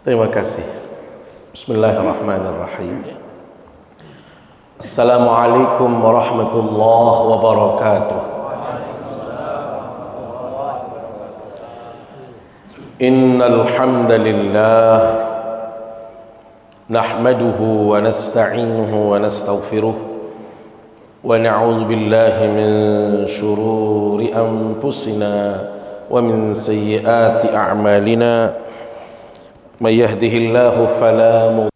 Terima kasih. Bismillahirrahmanirrahim. Assalamualaikum warahmatullahi wabarakatuh. Innal hamdalillah nahmaduhu wa nasta'inuhu wa nastaghfiruh wa na'udzu billahi min shururi anfusina wa min sayyiati a'malina. May yahdihillahu fala mudilla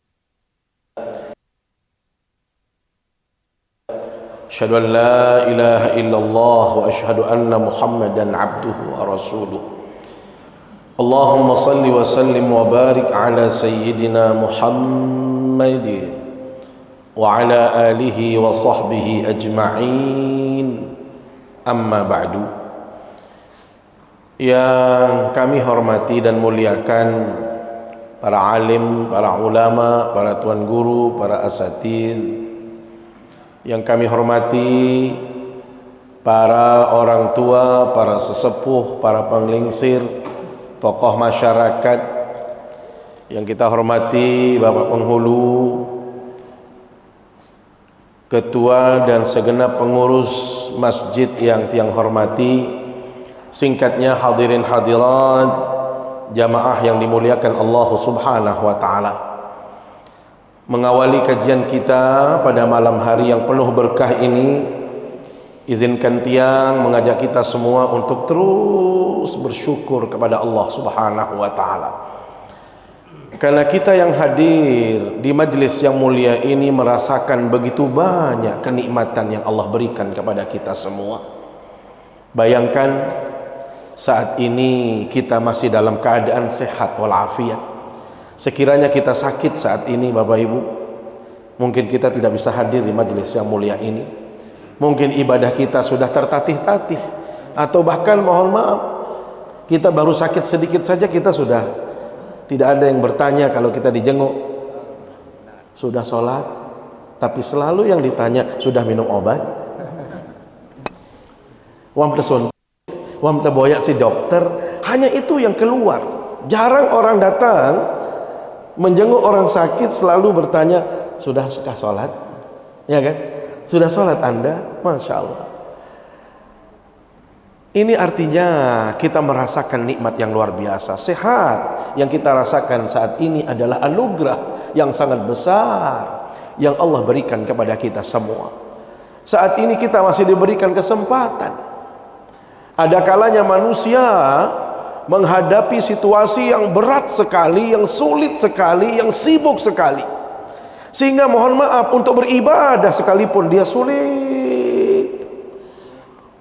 asyhadu an la ilaha illallah wa asyhadu anna Muhammadan abduhu wa rasuluh. Allahumma salli wa sallim wa barik ala sayyidina Muhammad wa ala alihi wa sahbihi ajma'in. Amma ba'du. Yang kami hormati dan muliakan para alim, para ulama, para tuan guru, para asatidz. Yang kami hormati para orang tua, para sesepuh, para penglingsir, tokoh masyarakat. Yang kita hormati Bapak Penghulu, ketua dan segenap pengurus masjid yang tiang hormati. Singkatnya hadirin hadirat, jamaah yang dimuliakan Allah Subhanahu wa taala. Mengawali kajian kita pada malam hari yang penuh berkah ini, izinkan tiang mengajak kita semua untuk terus bersyukur kepada Allah Subhanahu wa taala. Karena kita yang hadir di majlis yang mulia ini merasakan begitu banyak kenikmatan yang Allah berikan kepada kita semua. Bayangkan saat ini kita masih dalam keadaan sehat walafiat. Sekiranya kita sakit saat ini Bapak Ibu, mungkin kita tidak bisa hadir di majelis yang mulia ini. Mungkin ibadah kita sudah tertatih-tatih, atau bahkan mohon maaf, kita baru sakit sedikit saja kita sudah tidak ada yang bertanya kalau kita dijenguk. Sudah sholat, tapi selalu yang ditanya, sudah minum obat? Wam tesun wam boyak si dokter, hanya itu yang keluar. Jarang orang datang menjenguk orang sakit, selalu bertanya, sudah sholat? Ya kan? Sudah sholat Anda? Masya Allah. Ini artinya kita merasakan nikmat yang luar biasa. Sehat yang kita rasakan saat ini adalah anugerah yang sangat besar yang Allah berikan kepada kita semua. Saat ini kita masih diberikan kesempatan. Ada kalanya manusia menghadapi situasi yang berat sekali, yang sulit sekali, yang sibuk sekali, sehingga mohon maaf untuk beribadah sekalipun dia sulit.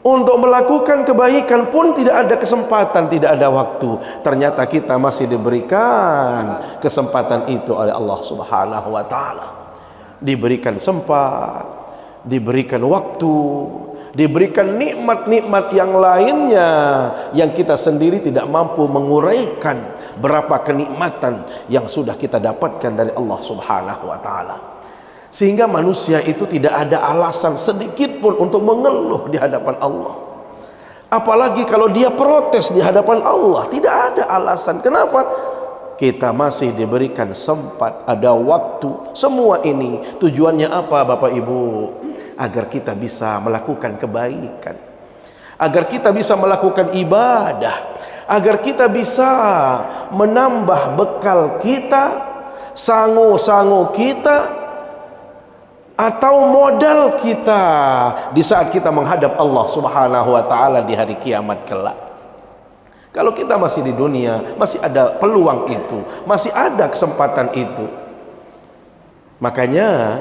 Untuk melakukan kebaikan pun tidak ada kesempatan, tidak ada waktu. Ternyata kita masih diberikan kesempatan itu oleh Allah Subhanahu wa taala. Diberikan sempat, diberikan waktu, diberikan nikmat-nikmat yang lainnya yang kita sendiri tidak mampu menguraikan berapa kenikmatan yang sudah kita dapatkan dari Allah Subhanahu wa taala. Sehingga manusia itu tidak ada alasan sedikit pun untuk mengeluh di hadapan Allah. Apalagi kalau dia protes di hadapan Allah, tidak ada alasan. Kenapa? Kita masih diberikan sempat, ada waktu. Semua ini tujuannya apa Bapak Ibu? Agar kita bisa melakukan kebaikan, agar kita bisa melakukan ibadah, agar kita bisa menambah bekal kita, sangu-sangu kita, atau modal kita di saat kita menghadap Allah Subhanahu wa taala di hari kiamat kelak. Kalau kita masih di dunia, masih ada peluang itu, masih ada kesempatan itu. Makanya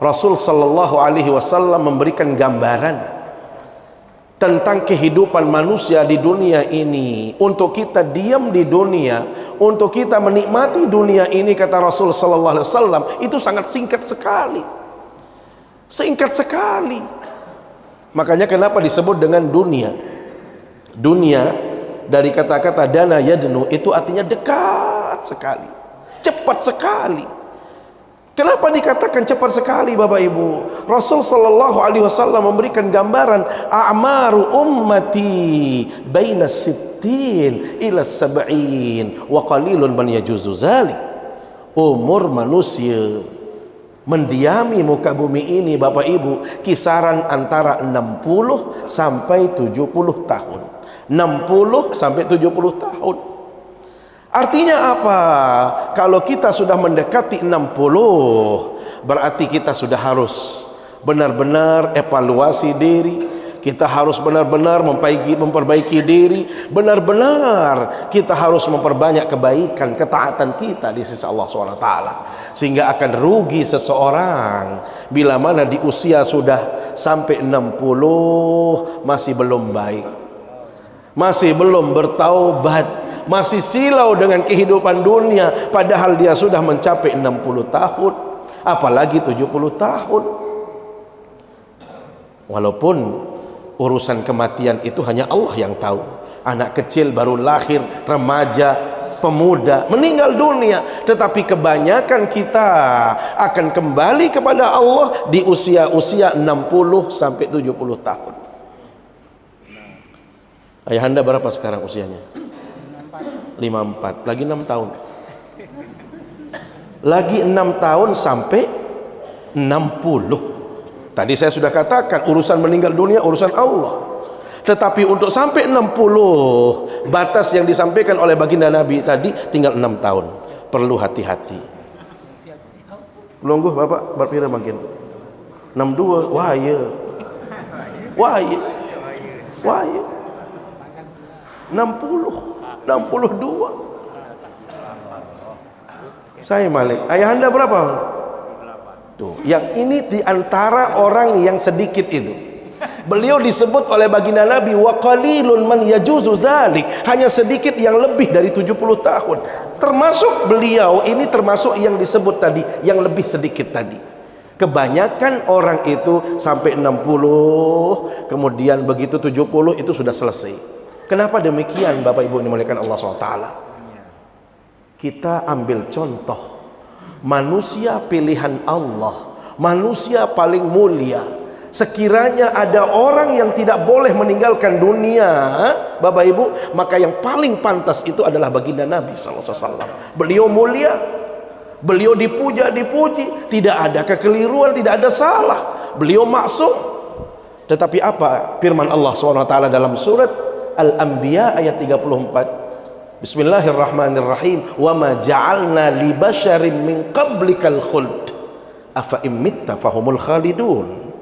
Rasul sallallahu alaihi wasallam memberikan gambaran tentang kehidupan manusia di dunia ini. Untuk kita diam di dunia, untuk kita menikmati dunia ini, kata Rasul sallallahu alaihi wasallam, itu sangat singkat sekali. Singkat sekali. Makanya kenapa disebut dengan dunia? Dunia dari kata-kata dana yadnu itu artinya dekat sekali, cepat sekali. Kenapa dikatakan cepat sekali Bapak Ibu? Rasul sallallahu alaihi wasallam memberikan gambaran a'maru ummati baina sittin ila sab'in wa qalilun man yajuzu zalik. Umur manusia mendiami muka bumi ini Bapak Ibu kisaran antara 60 sampai 70 tahun. 60 sampai 70 tahun. Artinya apa? Kalau kita sudah mendekati 60, berarti kita sudah harus benar-benar evaluasi diri. Kita harus benar-benar memperbaiki diri. Benar-benar kita harus memperbanyak kebaikan, ketaatan kita di sisi Allah SWT. Sehingga akan rugi seseorang bila mana di usia sudah sampai 60 masih belum baik, masih belum bertaubat, masih silau dengan kehidupan dunia, padahal dia sudah mencapai 60 tahun, apalagi 70 tahun. Walaupun urusan kematian itu hanya Allah yang tahu. Anak kecil baru lahir, remaja, pemuda meninggal dunia, tetapi kebanyakan kita akan kembali kepada Allah di usia-usia 60 sampai 70 tahun. Ayahanda berapa sekarang usianya? 54. Lagi 6 tahun. Lagi 6 tahun sampai 60. Tadi saya sudah katakan urusan meninggal dunia urusan Allah. Tetapi untuk sampai 60, batas yang disampaikan oleh baginda Nabi tadi tinggal 6 tahun. Perlu hati-hati. Lungguh Bapak berpira makin 62. Wah ya. Wah ya. Wah ya. 60, 62. Saya Malik. Ayahanda berapa? Tuh, yang ini diantara orang yang sedikit itu. Beliau disebut oleh baginda Nabi wa qalilun man yajuzu zalik, hanya sedikit yang lebih dari 70 tahun. Termasuk beliau ini termasuk yang disebut tadi, yang lebih sedikit tadi. Kebanyakan orang itu sampai 60, kemudian begitu 70 itu sudah selesai. Kenapa demikian Bapak Ibu dimuliakan Allah SWT? Kita ambil contoh manusia pilihan Allah, manusia paling mulia. Sekiranya ada orang yang tidak boleh meninggalkan dunia Bapak Ibu, maka yang paling pantas itu adalah baginda Nabi SAW. Beliau mulia, beliau dipuja, dipuji, tidak ada kekeliruan, tidak ada salah, beliau maksum. Tetapi apa firman Allah SWT dalam surat Al-Anbiya ayat 34. Bismillahirrahmanirrahim. Wa ma ja'alna li basyarin min qablikal khuld afa in mitta fahumul khalidun.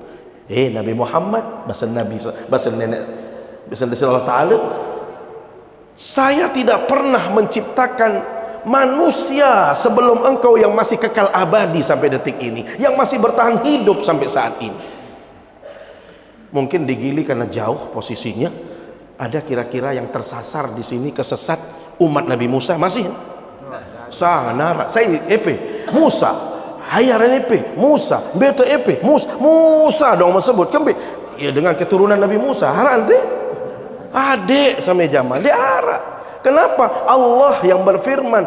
Nabi Muhammad, bahasa Nabi, bahasa nenek, bahasa Allah Ta'ala, saya tidak pernah menciptakan manusia sebelum engkau yang masih kekal abadi sampai detik ini, yang masih bertahan hidup sampai saat ini. Mungkin digili karena jauh posisinya. Ada kira-kira yang tersasar di sini kesesat umat Nabi Musa masih? Sangat nara. Saya Musa, hayaran Musa, beta Musa dong sebut kembe. Ya dengan keturunan Nabi Musa, harante adik sampai zaman dia arah. Kenapa? Allah yang berfirman,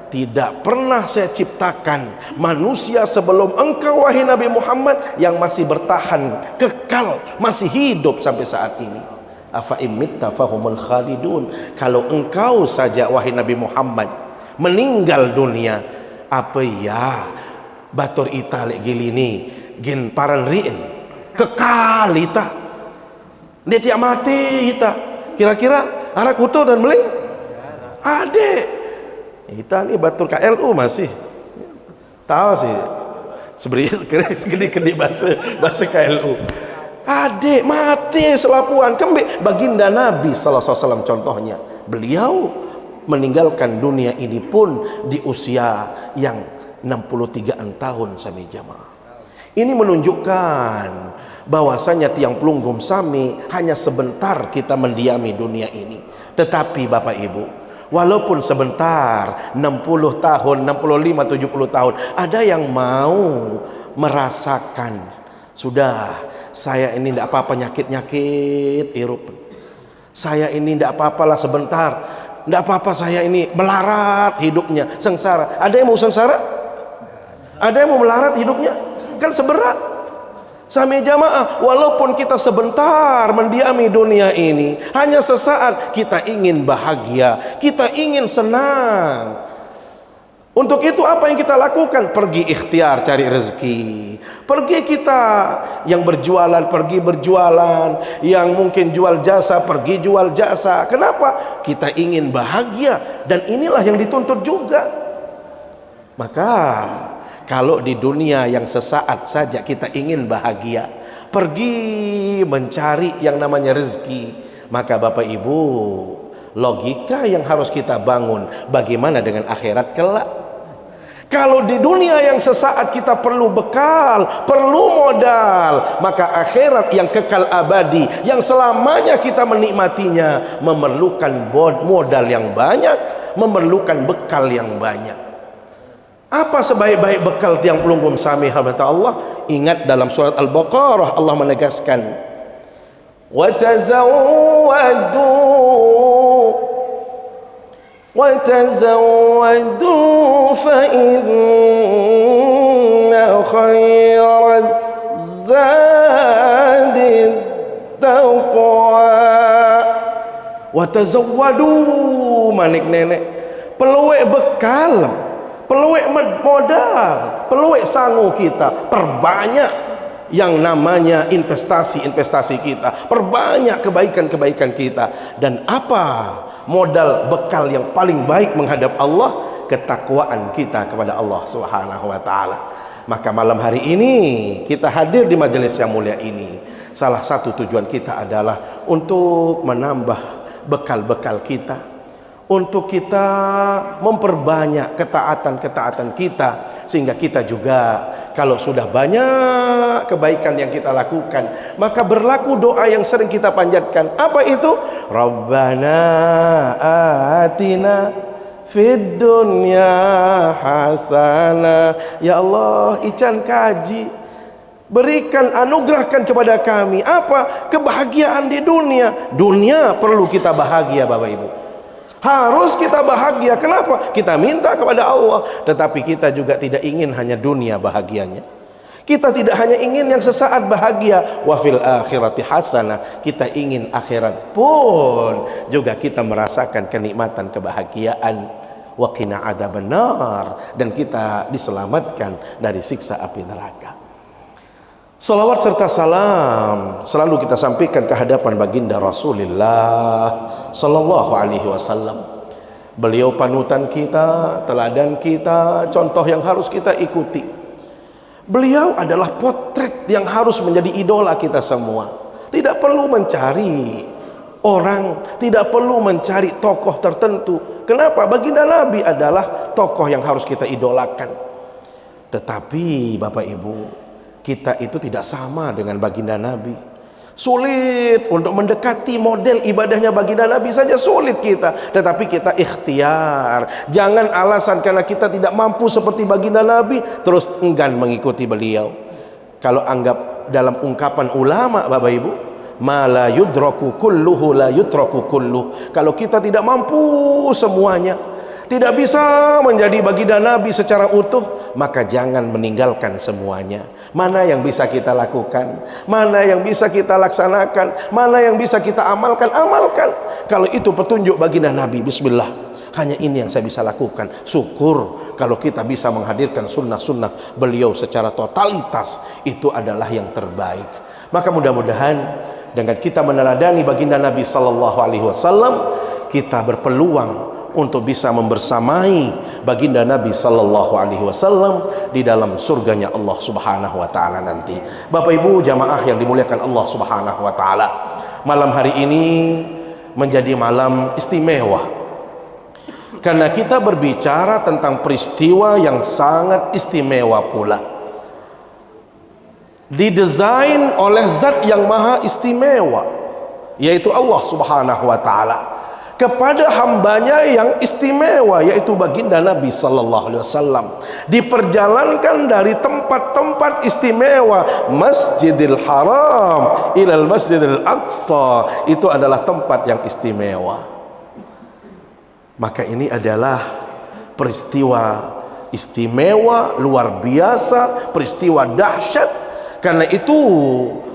tidak pernah saya ciptakan manusia sebelum engkau wahai Nabi Muhammad yang masih bertahan kekal, masih hidup sampai saat ini. Afa imitta fahumul khalidun. Kalau engkau saja wahai Nabi Muhammad meninggal dunia, apa ya batur ita lek gilini gin paran riin kekal ita dia tiap mati ita. Kira-kira arak kutu dan meling adek ita ni batur KLU masih tahu sih sebenarnya gede bahasa KLU. Adik mati selapuan kembe baginda Nabi sallallahu alaihi wasallam contohnya. Beliau meninggalkan dunia ini pun di usia yang 63 tahun sami jamaah. Ini menunjukkan bahwasanya tiang pelunggum sami hanya sebentar kita mendiami dunia ini. Tetapi Bapak Ibu, walaupun sebentar 60 tahun, 65, 70 tahun, ada yang mau merasakan sudah saya ini tidak apa-apa nyakit-nyakit irup. Saya ini tidak apa-apalah sebentar. Tidak apa-apa saya ini melarat hidupnya, sengsara. Ada yang mau sengsara? Ada yang mau melarat hidupnya? Kan seberat. Sami jamaah, walaupun kita sebentar mendiami dunia ini, hanya sesaat, kita ingin bahagia, kita ingin senang. Untuk itu apa yang kita lakukan? Pergi ikhtiar cari rezeki. Pergi kita yang berjualan, pergi berjualan. Yang mungkin jual jasa, pergi jual jasa. Kenapa? Kita ingin bahagia. Dan inilah yang dituntut juga. Maka kalau di dunia yang sesaat saja kita ingin bahagia, pergi mencari yang namanya rezeki, maka Bapak Ibu, logika yang harus kita bangun, bagaimana dengan akhirat kelak? Kalau di dunia yang sesaat kita perlu bekal, perlu modal, maka akhirat yang kekal abadi, yang selamanya kita menikmatinya, memerlukan modal yang banyak, memerlukan bekal yang banyak. Apa sebaik-baik bekal tiang pelunggum sami hamba Allah? Ingat dalam surat Al-Baqarah Allah menegaskan, wa tazawwadu fa inna khairaz zadi taqwa. Wa tazawwadu manik nenek, peluik bekal, peluik modal, peluik sangu kita, perbanyak yang namanya investasi kita, perbanyak kebaikan-kebaikan kita. Dan apa modal bekal yang paling baik menghadap Allah? Ketakwaan kita kepada Allah Subhanahu wa taala. Maka malam hari ini kita hadir di majelis yang mulia ini, salah satu tujuan kita adalah untuk menambah bekal-bekal kita, untuk kita memperbanyak ketaatan-ketaatan kita, sehingga kita juga kalau sudah banyak kebaikan yang kita lakukan, maka berlaku doa yang sering kita panjatkan. Apa itu? Rabbana atina fid dunya hasanah. Ya Allah, ican kaji, berikan, anugerahkan kepada kami apa? Kebahagiaan di dunia. Dunia perlu kita bahagia Bapak Ibu, harus kita bahagia. Kenapa? Kita minta kepada Allah, tetapi kita juga tidak ingin hanya dunia bahagianya. Kita tidak hanya ingin yang sesaat bahagia. Wa fil akhirati hasanah, kita ingin akhirat pun juga kita merasakan kenikmatan kebahagiaan. Wa qina adzabannar, dan kita diselamatkan dari siksa api neraka. Salawat serta salam selalu kita sampaikan ke hadapan baginda Rasulullah sallallahu alaihi wasallam. Beliau panutan kita, teladan kita, contoh yang harus kita ikuti. Beliau adalah potret yang harus menjadi idola kita semua. Tidak perlu mencari orang, tidak perlu mencari tokoh tertentu. Kenapa? Baginda Nabi adalah tokoh yang harus kita idolakan. Tetapi Bapak Ibu, kita itu tidak sama dengan baginda Nabi. Sulit untuk mendekati model ibadahnya baginda Nabi saja sulit kita. Tetapi kita ikhtiar. Jangan alasan karena kita tidak mampu seperti baginda Nabi terus enggan mengikuti beliau. Kalau anggap dalam ungkapan ulama Bapak Ibu, ma la yudraku kulluhu la yutraku kulluh. Kalau kita tidak mampu semuanya, tidak bisa menjadi baginda Nabi secara utuh, maka jangan meninggalkan semuanya. Mana yang bisa kita lakukan, mana yang bisa kita laksanakan, mana yang bisa kita amalkan, amalkan. Kalau itu petunjuk baginda Nabi, bismillah, hanya ini yang saya bisa lakukan. Syukur kalau kita bisa menghadirkan sunnah-sunnah beliau secara totalitas, itu adalah yang terbaik. Maka mudah-mudahan dengan kita meneladani baginda Nabi sallallahu alaihi wasallam, kita berpeluang untuk bisa membersamai baginda Nabi sallallahu alaihi wasallam di dalam surganya Allah Subhanahu wa taala nanti. Bapak Ibu jamaah yang dimuliakan Allah Subhanahu wa taala, malam hari ini menjadi malam istimewa karena kita berbicara tentang peristiwa yang sangat istimewa pula. Didesain oleh zat yang maha istimewa, yaitu Allah Subhanahu wa taala, kepada hambanya yang istimewa, yaitu baginda Nabi sallallahu alaihi wasallam. Diperjalankan dari tempat-tempat istimewa, Masjidil Haram ilal Masjidil Aqsa, itu adalah tempat yang istimewa. Maka ini adalah peristiwa istimewa, luar biasa, peristiwa dahsyat. Karena itu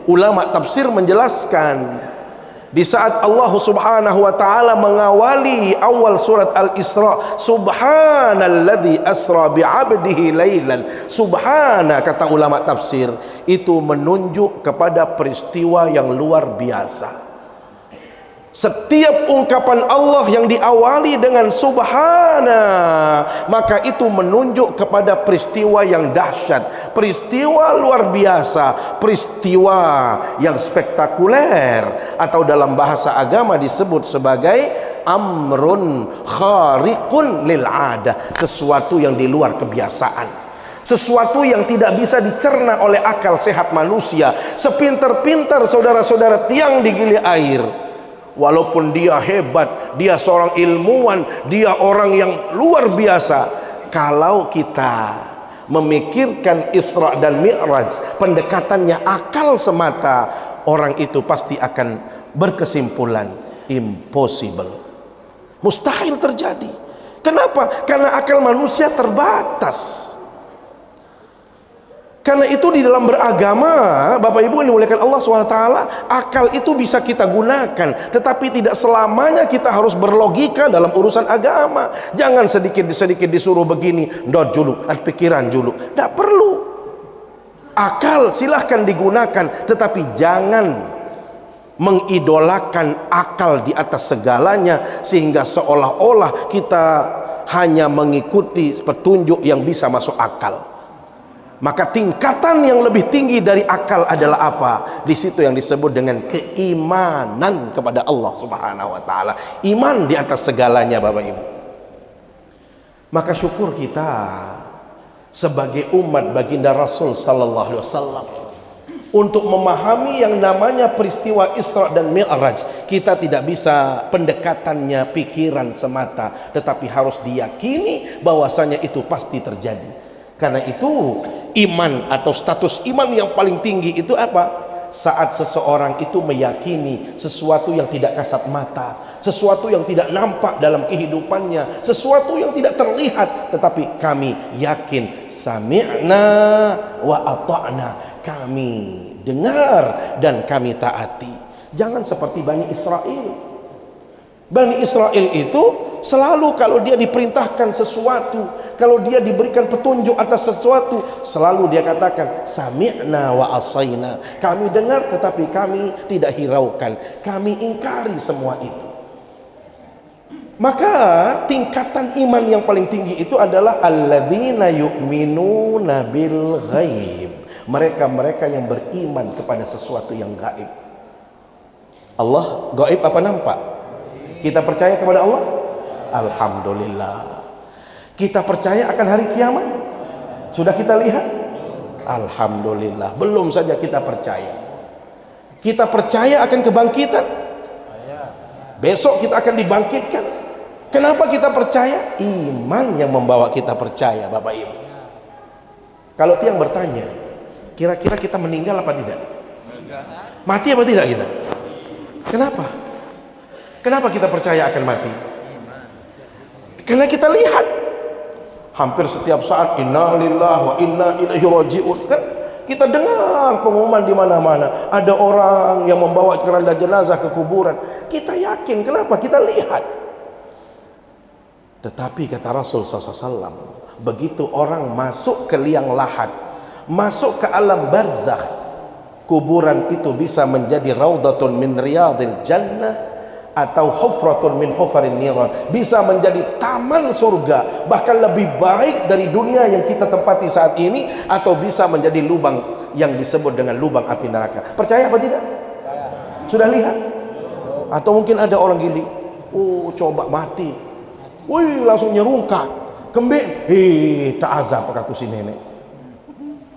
ulama tafsir menjelaskan, di saat Allah Subhanahu wa taala mengawali awal surat Al-Isra, subhanalladzi asra bi'abdihi lailan. Subhana, kata ulama tafsir, itu menunjuk kepada peristiwa yang luar biasa. Setiap ungkapan Allah yang diawali dengan subhana, maka itu menunjuk kepada peristiwa yang dahsyat, peristiwa luar biasa, peristiwa yang spektakuler, atau dalam bahasa agama disebut sebagai amrun khariqun lil adah, sesuatu yang di luar kebiasaan, sesuatu yang tidak bisa dicerna oleh akal sehat manusia. Sepintar-pintar saudara-saudara tiang di gili air, walaupun dia hebat, dia seorang ilmuwan, dia orang yang luar biasa, kalau kita memikirkan Isra dan Mi'raj, pendekatannya akal semata, orang itu pasti akan berkesimpulan impossible, mustahil terjadi. Kenapa? Karena akal manusia terbatas. Karena itu di dalam beragama, Bapak Ibu yang dimuliakan Allah SWT, akal itu bisa kita gunakan, tetapi tidak selamanya kita harus berlogika dalam urusan agama. Jangan sedikit-sedikit disuruh begini, ndot julu, pikiran julu. Tidak perlu. Akal silahkan digunakan, tetapi jangan mengidolakan akal di atas segalanya, sehingga seolah-olah kita hanya mengikuti petunjuk yang bisa masuk akal. Maka tingkatan yang lebih tinggi dari akal adalah apa? Di situ yang disebut dengan keimanan kepada Allah Subhanahu wa taala. Iman di atas segalanya, Bapak Ibu. Maka syukur kita sebagai umat baginda Rasul sallallahu alaihi wasallam untuk memahami yang namanya peristiwa Isra dan Mi'raj. Kita tidak bisa pendekatannya pikiran semata, tetapi harus diyakini bahwasanya itu pasti terjadi. Karena itu iman atau status iman yang paling tinggi itu apa? Saat seseorang itu meyakini sesuatu yang tidak kasat mata, sesuatu yang tidak nampak dalam kehidupannya, sesuatu yang tidak terlihat, tetapi kami yakin, sami'na wa ata'na, kami dengar dan kami taati. Jangan seperti Bani Israel. Bani Israel itu selalu kalau dia diperintahkan sesuatu, kalau dia diberikan petunjuk atas sesuatu, selalu dia katakan sami'na wa asaina. Kami dengar tetapi kami tidak hiraukan, kami ingkari semua itu. Maka tingkatan iman yang paling tinggi itu adalah alladzina yu'minuna bil ghaib. Mereka-mereka yang beriman kepada sesuatu yang gaib. Allah gaib apa nampak? Kita percaya kepada Allah? Alhamdulillah. Kita percaya akan hari kiamat? Sudah kita lihat? Alhamdulillah. Belum saja kita percaya. Kita percaya akan kebangkitan? Besok kita akan dibangkitkan. Kenapa kita percaya? Iman yang membawa kita percaya, Bapak Ibu. Kalau tiang bertanya, kira-kira kita meninggal apa tidak? Mati apa tidak kita? Kenapa? Kenapa kita percaya akan mati? Karena kita lihat hampir setiap saat inna lillahi wa inna ilaihi raji'un. Kan kita dengar pengumuman di mana-mana, ada orang yang membawa keranda jenazah ke kuburan. Kita yakin, kenapa? Kita lihat. Tetapi kata Rasul SAW, begitu orang masuk ke liang lahat, masuk ke alam barzakh, kuburan itu bisa menjadi raudhatun min riyadil jannah atau hufratun min hufarin niran, bisa menjadi taman surga, bahkan lebih baik dari dunia yang kita tempati saat ini, atau bisa menjadi lubang yang disebut dengan lubang api neraka. Percaya apa tidak? Sudah lihat? Atau mungkin ada orang gili, oh coba mati, wih langsung nyerungkat, kembali, tak azab aku si nenek.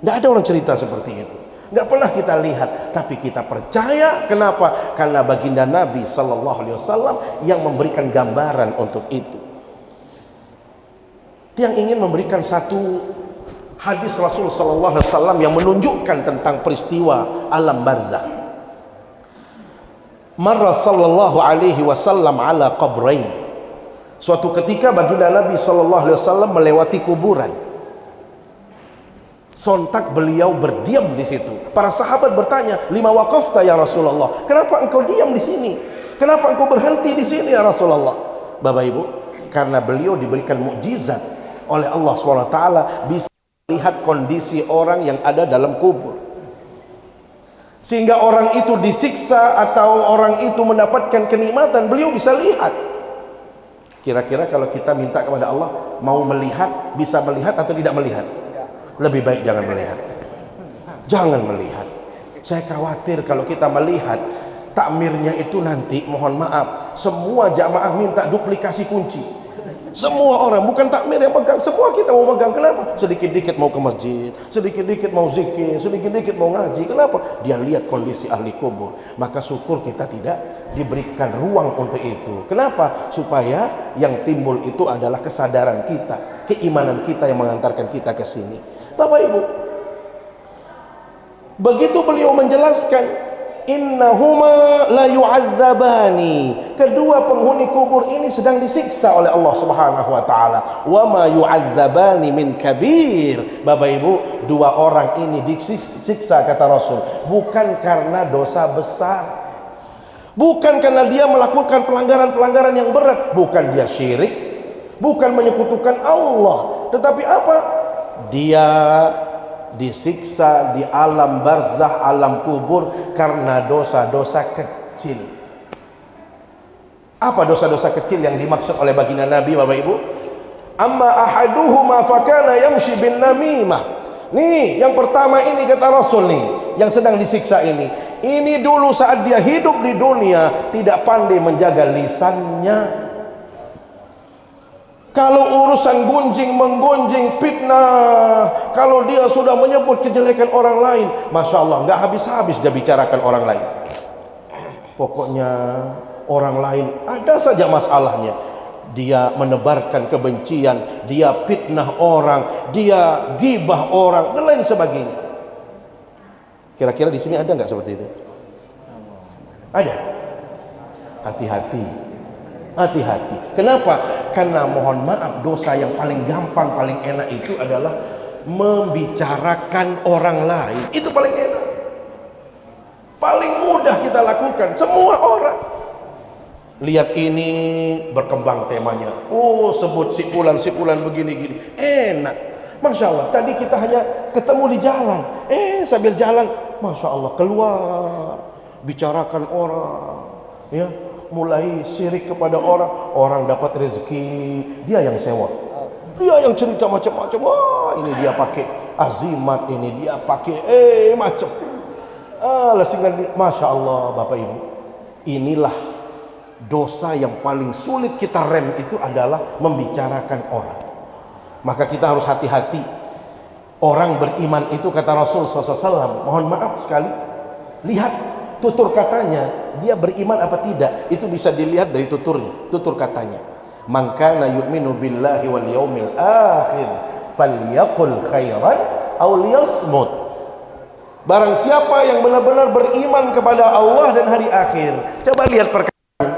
Tidak ada orang cerita seperti itu. Nggak pernah kita lihat, tapi kita percaya. Kenapa? Karena baginda Nabi Sallallahu Alaihi Wasallam yang memberikan gambaran untuk itu. Yang ingin memberikan satu hadis Rasul Sallallahu Alaihi Wasallam yang menunjukkan tentang peristiwa alam barzakh. Marra Sallallahu Alaihi Wasallam ala qabrain. Suatu ketika baginda Nabi Sallallahu Alaihi Wasallam melewati kuburan. Sontak beliau berdiam di situ. Para sahabat bertanya, "Lima waqafta ya Rasulullah?" Kenapa engkau diam di sini? Kenapa engkau berhenti di sini ya Rasulullah? Bapak Ibu, karena beliau diberikan mukjizat oleh Allah SWT, bisa melihat kondisi orang yang ada dalam kubur. Sehingga orang itu disiksa atau orang itu mendapatkan kenikmatan, beliau bisa lihat. Kira-kira kalau kita minta kepada Allah, mau melihat, bisa melihat atau tidak melihat? Lebih baik jangan melihat. Jangan melihat. Saya khawatir kalau kita melihat takmirnya itu nanti, mohon maaf, semua jamaah minta duplikasi kunci. Semua orang, bukan takmir yang pegang, semua kita mau pegang. Kenapa? Sedikit-dikit mau ke masjid, sedikit-dikit mau zikir, sedikit-dikit mau ngaji. Kenapa? Dia lihat kondisi ahli kubur. Maka syukur kita tidak diberikan ruang untuk itu. Kenapa? Supaya yang timbul itu adalah kesadaran kita, keimanan kita yang mengantarkan kita ke sini. Bapak Ibu, begitu beliau menjelaskan, innahuma la yu'adzabani, kedua penghuni kubur ini sedang disiksa oleh Allah Subhanahu wa taala. Wa ma yu'adzabani min kabir. Bapak Ibu, dua orang ini disiksa kata Rasul bukan karena dosa besar, bukan karena dia melakukan pelanggaran-pelanggaran yang berat, bukan dia syirik, bukan menyekutukan Allah, tetapi apa? Dia disiksa di alam barzah, alam kubur karena dosa-dosa kecil. Apa dosa-dosa kecil yang dimaksud oleh baginda Nabi, Bapak Ibu? Amma ahaduhuma fakana yamshi bin namimah. Nih, yang pertama ini kata Rasul nih, yang sedang disiksa ini. Ini dulu saat dia hidup di dunia tidak pandai menjaga lisannya. Kalau urusan gunjing menggunjing, fitnah, kalau dia sudah menyebut kejelekan orang lain, Masya Allah, nggak habis-habis dia bicarakan orang lain. Pokoknya orang lain ada saja masalahnya. Dia menebarkan kebencian, dia fitnah orang, dia gibah orang, dan lain sebagainya. Kira-kira di sini ada nggak seperti itu? Ada. Hati-hati. Hati-hati. Kenapa? Karena mohon maaf, dosa yang paling gampang, paling enak itu adalah membicarakan orang lain. Itu paling enak, paling mudah kita lakukan. Semua orang lihat ini berkembang temanya, oh sebut sipulan begini-gini, enak. Masya Allah, tadi kita hanya ketemu di jalan, sambil jalan, Masya Allah, keluar bicarakan orang, ya, mulai syirik kepada orang, orang dapat rezeki, dia yang sewa, dia yang cerita macam-macam. Wah, ini dia pakai azimat, ini dia pakai macam, Masya Allah. Bapak Ibu, inilah dosa yang paling sulit kita rem, itu adalah membicarakan orang. Maka kita harus hati-hati. Orang beriman itu kata Rasul SAW, mohon maaf sekali, lihat tutur katanya, dia beriman apa tidak, itu bisa dilihat dari tuturnya, tutur katanya. Man kana yu'minu billahi wal yaumil akhir falyaqul khairan aw liyasmut. Barang siapa yang benar-benar beriman kepada Allah dan hari akhir, coba lihat perkataannya,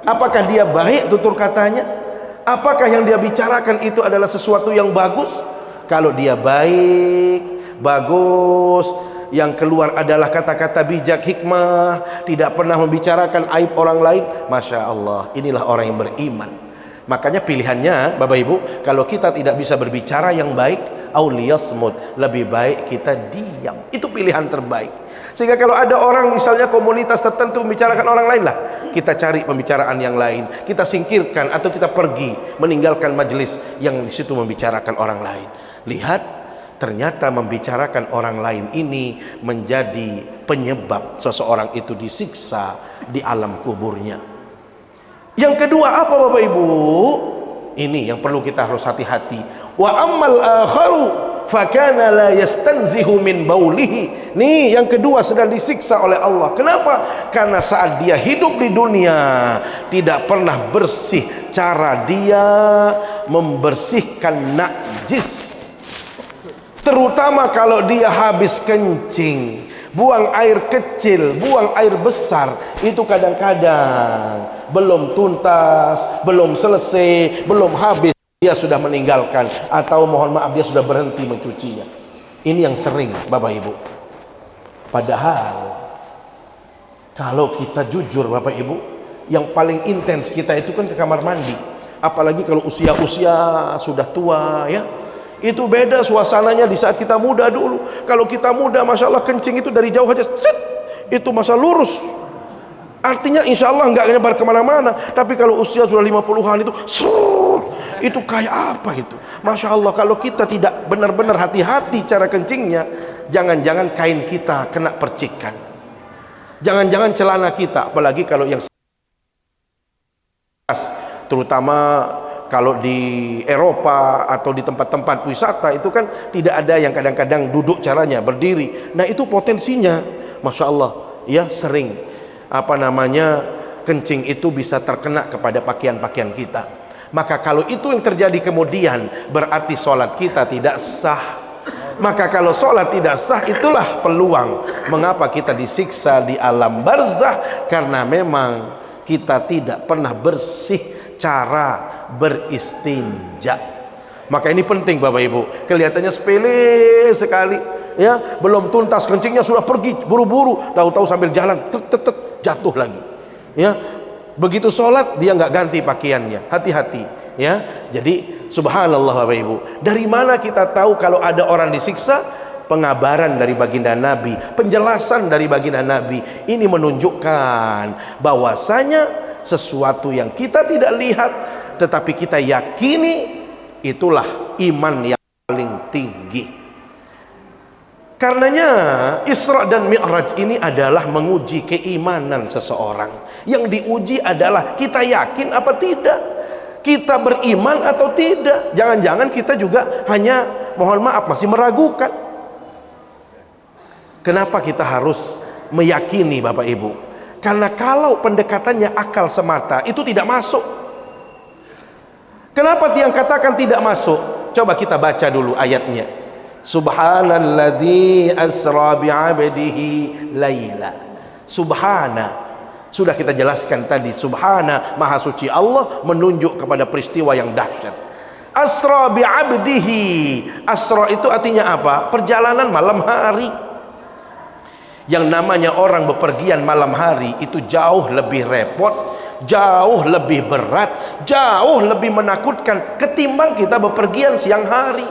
apakah dia baik tutur katanya, apakah yang dia bicarakan itu adalah sesuatu yang bagus. Kalau dia baik, bagus, yang keluar adalah kata-kata bijak, hikmah, tidak pernah membicarakan aib orang lain, Masya Allah, inilah orang yang beriman. Makanya pilihannya Bapak Ibu, kalau kita tidak bisa berbicara yang baik, auliyasmud, lebih baik kita diam. Itu pilihan terbaik. Sehingga kalau ada orang misalnya komunitas tertentu membicarakan orang lain, lah kita cari pembicaraan yang lain, kita singkirkan atau kita pergi meninggalkan majelis yang di situ membicarakan orang lain. Lihat, ternyata membicarakan orang lain ini menjadi penyebab seseorang itu disiksa di alam kuburnya. Yang kedua apa Bapak Ibu? Ini yang perlu kita harus hati-hati. Wa ammal akharu fakana la yastanzihu min baulihi. Nih yang kedua sedang disiksa oleh Allah. Kenapa? Karena saat dia hidup di dunia tidak pernah bersih, cara dia membersihkan najis. Terutama kalau dia habis kencing, buang air kecil, buang air besar, itu kadang-kadang belum tuntas, belum selesai, belum habis, dia sudah meninggalkan, atau mohon maaf dia sudah berhenti mencucinya. Ini yang sering Bapak Ibu. Padahal kalau kita jujur Bapak Ibu, yang paling intens kita itu kan ke kamar mandi. Apalagi kalau usia-usia sudah tua ya. Itu beda suasananya di saat kita muda dulu. Kalau kita muda Masya Allah kencing itu dari jauh aja set, itu masa lurus. Artinya insya Allah nggak nyebar kemana-mana. Tapi kalau usia sudah 50-an itu itu kayak apa itu? Masya Allah, kalau kita tidak benar-benar hati-hati cara kencingnya, jangan-jangan kain kita kena percikan, jangan-jangan celana kita, apalagi kalau yang terutama kalau di Eropa atau di tempat-tempat wisata itu kan tidak ada yang kadang-kadang duduk caranya berdiri. Nah itu potensinya Masya Allah ya, sering kencing itu bisa terkena kepada pakaian-pakaian kita. Maka kalau itu yang terjadi kemudian berarti sholat kita tidak sah. Maka kalau sholat tidak sah, itulah peluang mengapa kita disiksa di alam barzah, karena memang kita tidak pernah bersih cara beristinja. Maka ini penting Bapak Ibu. Kelihatannya sepele sekali ya, belum tuntas kencingnya sudah pergi buru-buru, tahu-tahu sambil jalan jatuh lagi ya. Begitu sholat dia nggak ganti pakaiannya, hati-hati ya. Jadi subhanallah Bapak Ibu, dari mana kita tahu kalau ada orang disiksa? Pengabaran dari baginda Nabi, penjelasan dari baginda Nabi ini menunjukkan bahwasanya sesuatu yang kita tidak lihat tetapi kita yakini, itulah iman yang paling tinggi. Karenanya Isra dan Mi'raj ini adalah menguji keimanan seseorang. Yang diuji adalah kita yakin apa tidak, kita beriman atau tidak. Jangan-jangan kita juga hanya, mohon maaf, masih meragukan. Kenapa kita harus meyakini Bapak Ibu? Karena kalau pendekatannya akal semata itu tidak masuk. Kenapa tiang katakan tidak masuk? Coba kita baca dulu ayatnya. Subhanalladzi asra bi'abdihi laila. Subhana, sudah kita jelaskan tadi, subhana, maha suci Allah, menunjuk kepada peristiwa yang dahsyat. Asra bi'abdihi, asra itu artinya apa? Perjalanan malam hari. Yang namanya orang bepergian malam hari itu jauh lebih repot, jauh lebih berat, jauh lebih menakutkan ketimbang kita bepergian siang hari.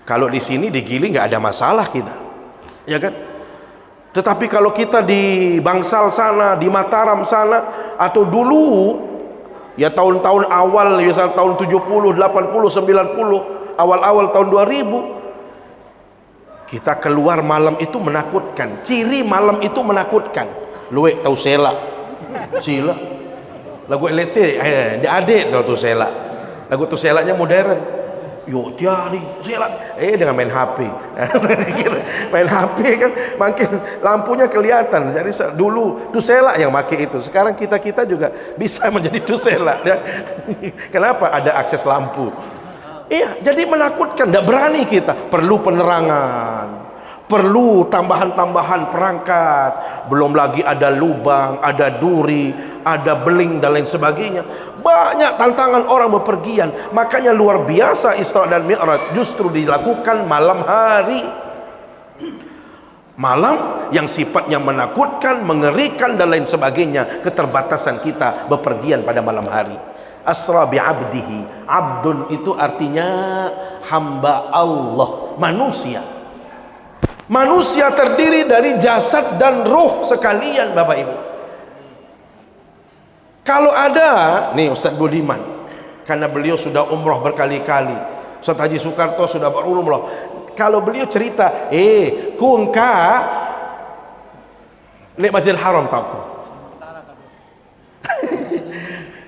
Kalau di sini di Gili nggak ada masalah kita, ya kan? Tetapi kalau kita di Bangsal sana, di Mataram sana, atau dulu ya tahun-tahun awal, misal tahun 70, 80, 90, awal-awal tahun 2000, kita keluar malam itu menakutkan. Ciri malam itu menakutkan. Luwek tahu sela, sila, lagu elektrik, adik tahu tuh sela, lagu tuh selanya modern. Yuk tiari sela, dengan main HP. Main HP kan makin lampunya kelihatan. Jadi dulu tusela yang pakai itu. Sekarang kita juga bisa menjadi tusela ya. Kenapa? Ada akses lampu. Iya, jadi menakutkan, tidak berani kita. Perlu penerangan, perlu tambahan-tambahan perangkat, belum lagi ada lubang, ada duri, ada beling dan lain sebagainya. Banyak tantangan orang bepergian. Makanya luar biasa Isra dan Mi'raj justru dilakukan malam hari. Malam yang sifatnya menakutkan, mengerikan dan lain sebagainya. Keterbatasan kita bepergian pada malam hari. Asra bi'abdihi, abdun itu artinya hamba Allah, manusia. Manusia terdiri dari jasad dan ruh sekalian Bapak Ibu. Kalau ada, nih Ustaz Budiman, karena beliau sudah umroh berkali-kali, Ustaz Haji Soekarto sudah berumroh. Kalau beliau cerita, kunka lek Masjidil Haram tauku.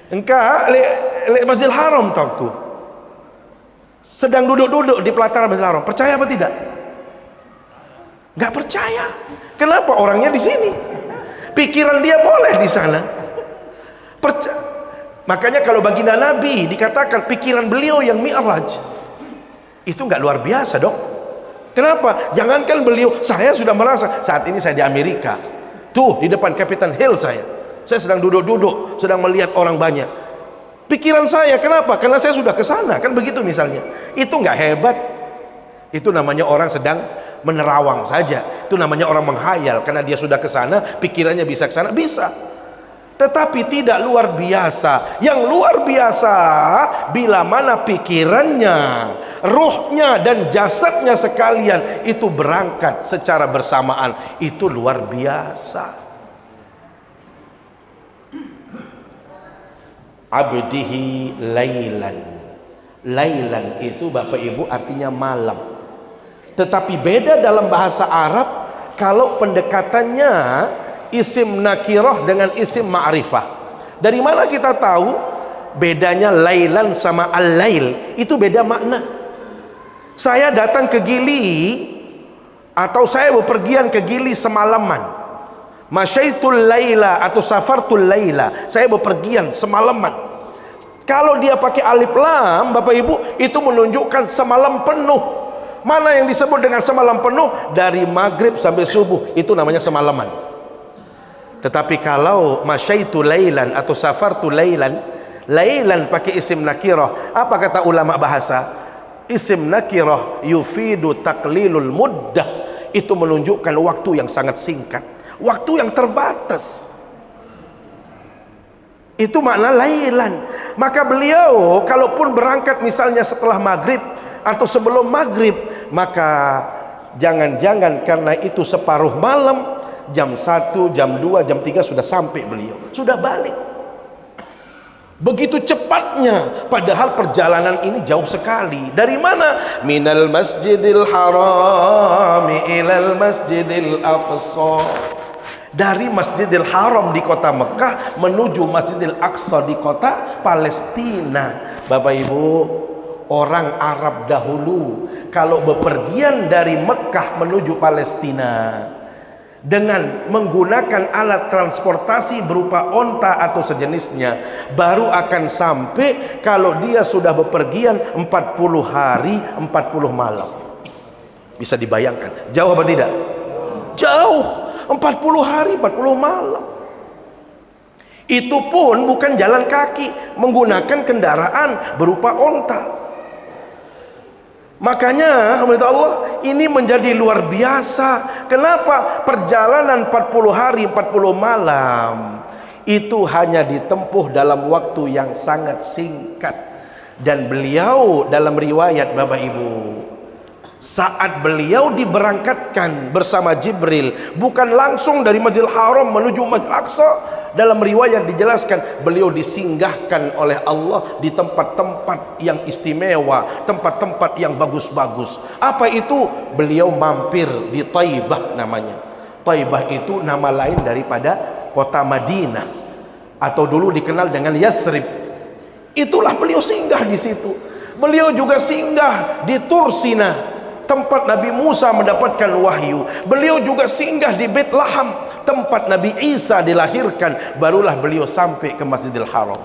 Engkau lek Masjidil Haram tauku. Sedang duduk-duduk di pelataran Masjidil Haram. Percaya apa tidak? Gak percaya. Kenapa? Orangnya di sini. Pikiran dia boleh di sana. Makanya kalau baginda Nabi dikatakan pikiran beliau yang Mi'raj, itu gak luar biasa dok. Kenapa? Jangankan beliau, saya sudah merasa saat ini saya di Amerika. Tuh di depan Capitol Hill saya sedang duduk-duduk, sedang melihat orang banyak. Pikiran saya, kenapa? Karena saya sudah ke sana, kan begitu misalnya. Itu nggak hebat. Itu namanya orang sedang menerawang saja. Itu namanya orang menghayal, karena dia sudah ke sana, pikirannya bisa ke sana, bisa. Tetapi tidak luar biasa. Yang luar biasa bila mana pikirannya, ruhnya dan jasadnya sekalian itu berangkat secara bersamaan. Itu luar biasa. Abdihi lailan. Lailan itu Bapak Ibu artinya malam. Tetapi beda dalam bahasa Arab kalau pendekatannya isim nakirah dengan isim ma'rifah. Dari mana kita tahu bedanya lailan sama al-lail? Itu beda makna. Saya datang ke Gili atau saya bepergian ke Gili semalaman. Masyaitul laila atau safartul laila, saya bepergian semalaman. Kalau dia pakai alif lam Bapak Ibu, itu menunjukkan semalam penuh. Mana yang disebut dengan semalam penuh? Dari maghrib sampai subuh, itu namanya semalaman. Tetapi kalau masyaitul lailan atau safartul lailan, lailan pakai isim nakirah, apa kata ulama bahasa? Isim nakirah yufidu taqlilul muddah, itu menunjukkan waktu yang sangat singkat, waktu yang terbatas. Itu makna lailan. Maka beliau kalaupun berangkat misalnya setelah maghrib atau sebelum maghrib, maka jangan-jangan karena itu separuh malam, jam 1, jam 2, jam 3 sudah sampai beliau, sudah balik. Begitu cepatnya, padahal perjalanan ini jauh sekali. Dari mana? Minal masjidil harami ilal masjidil aqsa. Dari Masjidil Haram di kota Mekah menuju Masjidil Aqsa di kota Palestina. Bapak Ibu, orang Arab dahulu kalau bepergian dari Mekah menuju Palestina dengan menggunakan alat transportasi berupa onta atau sejenisnya, baru akan sampai kalau dia sudah bepergian 40 hari 40 malam. Bisa dibayangkan jauh apa tidak? Jauh. 40 hari 40 malam. Itu pun bukan jalan kaki, menggunakan kendaraan berupa onta. Makanya Allah, ini menjadi luar biasa. Kenapa? Perjalanan 40 hari 40 malam itu hanya ditempuh dalam waktu yang sangat singkat. Dan beliau dalam riwayat Bapak Ibu, saat beliau diberangkatkan bersama Jibril, bukan langsung dari Masjidil Haram menuju Masjidil Aqsa. Dalam riwayat dijelaskan beliau disinggahkan oleh Allah di tempat-tempat yang istimewa, tempat-tempat yang bagus-bagus. Apa itu? Beliau mampir di Taibah namanya. Taibah itu nama lain daripada kota Madinah, atau dulu dikenal dengan Yathrib. Itulah beliau singgah di situ. Beliau juga singgah di Tursina, tempat Nabi Musa mendapatkan wahyu. Beliau juga singgah di Bethlehem, tempat Nabi Isa dilahirkan. Barulah beliau sampai ke Masjidil Haram,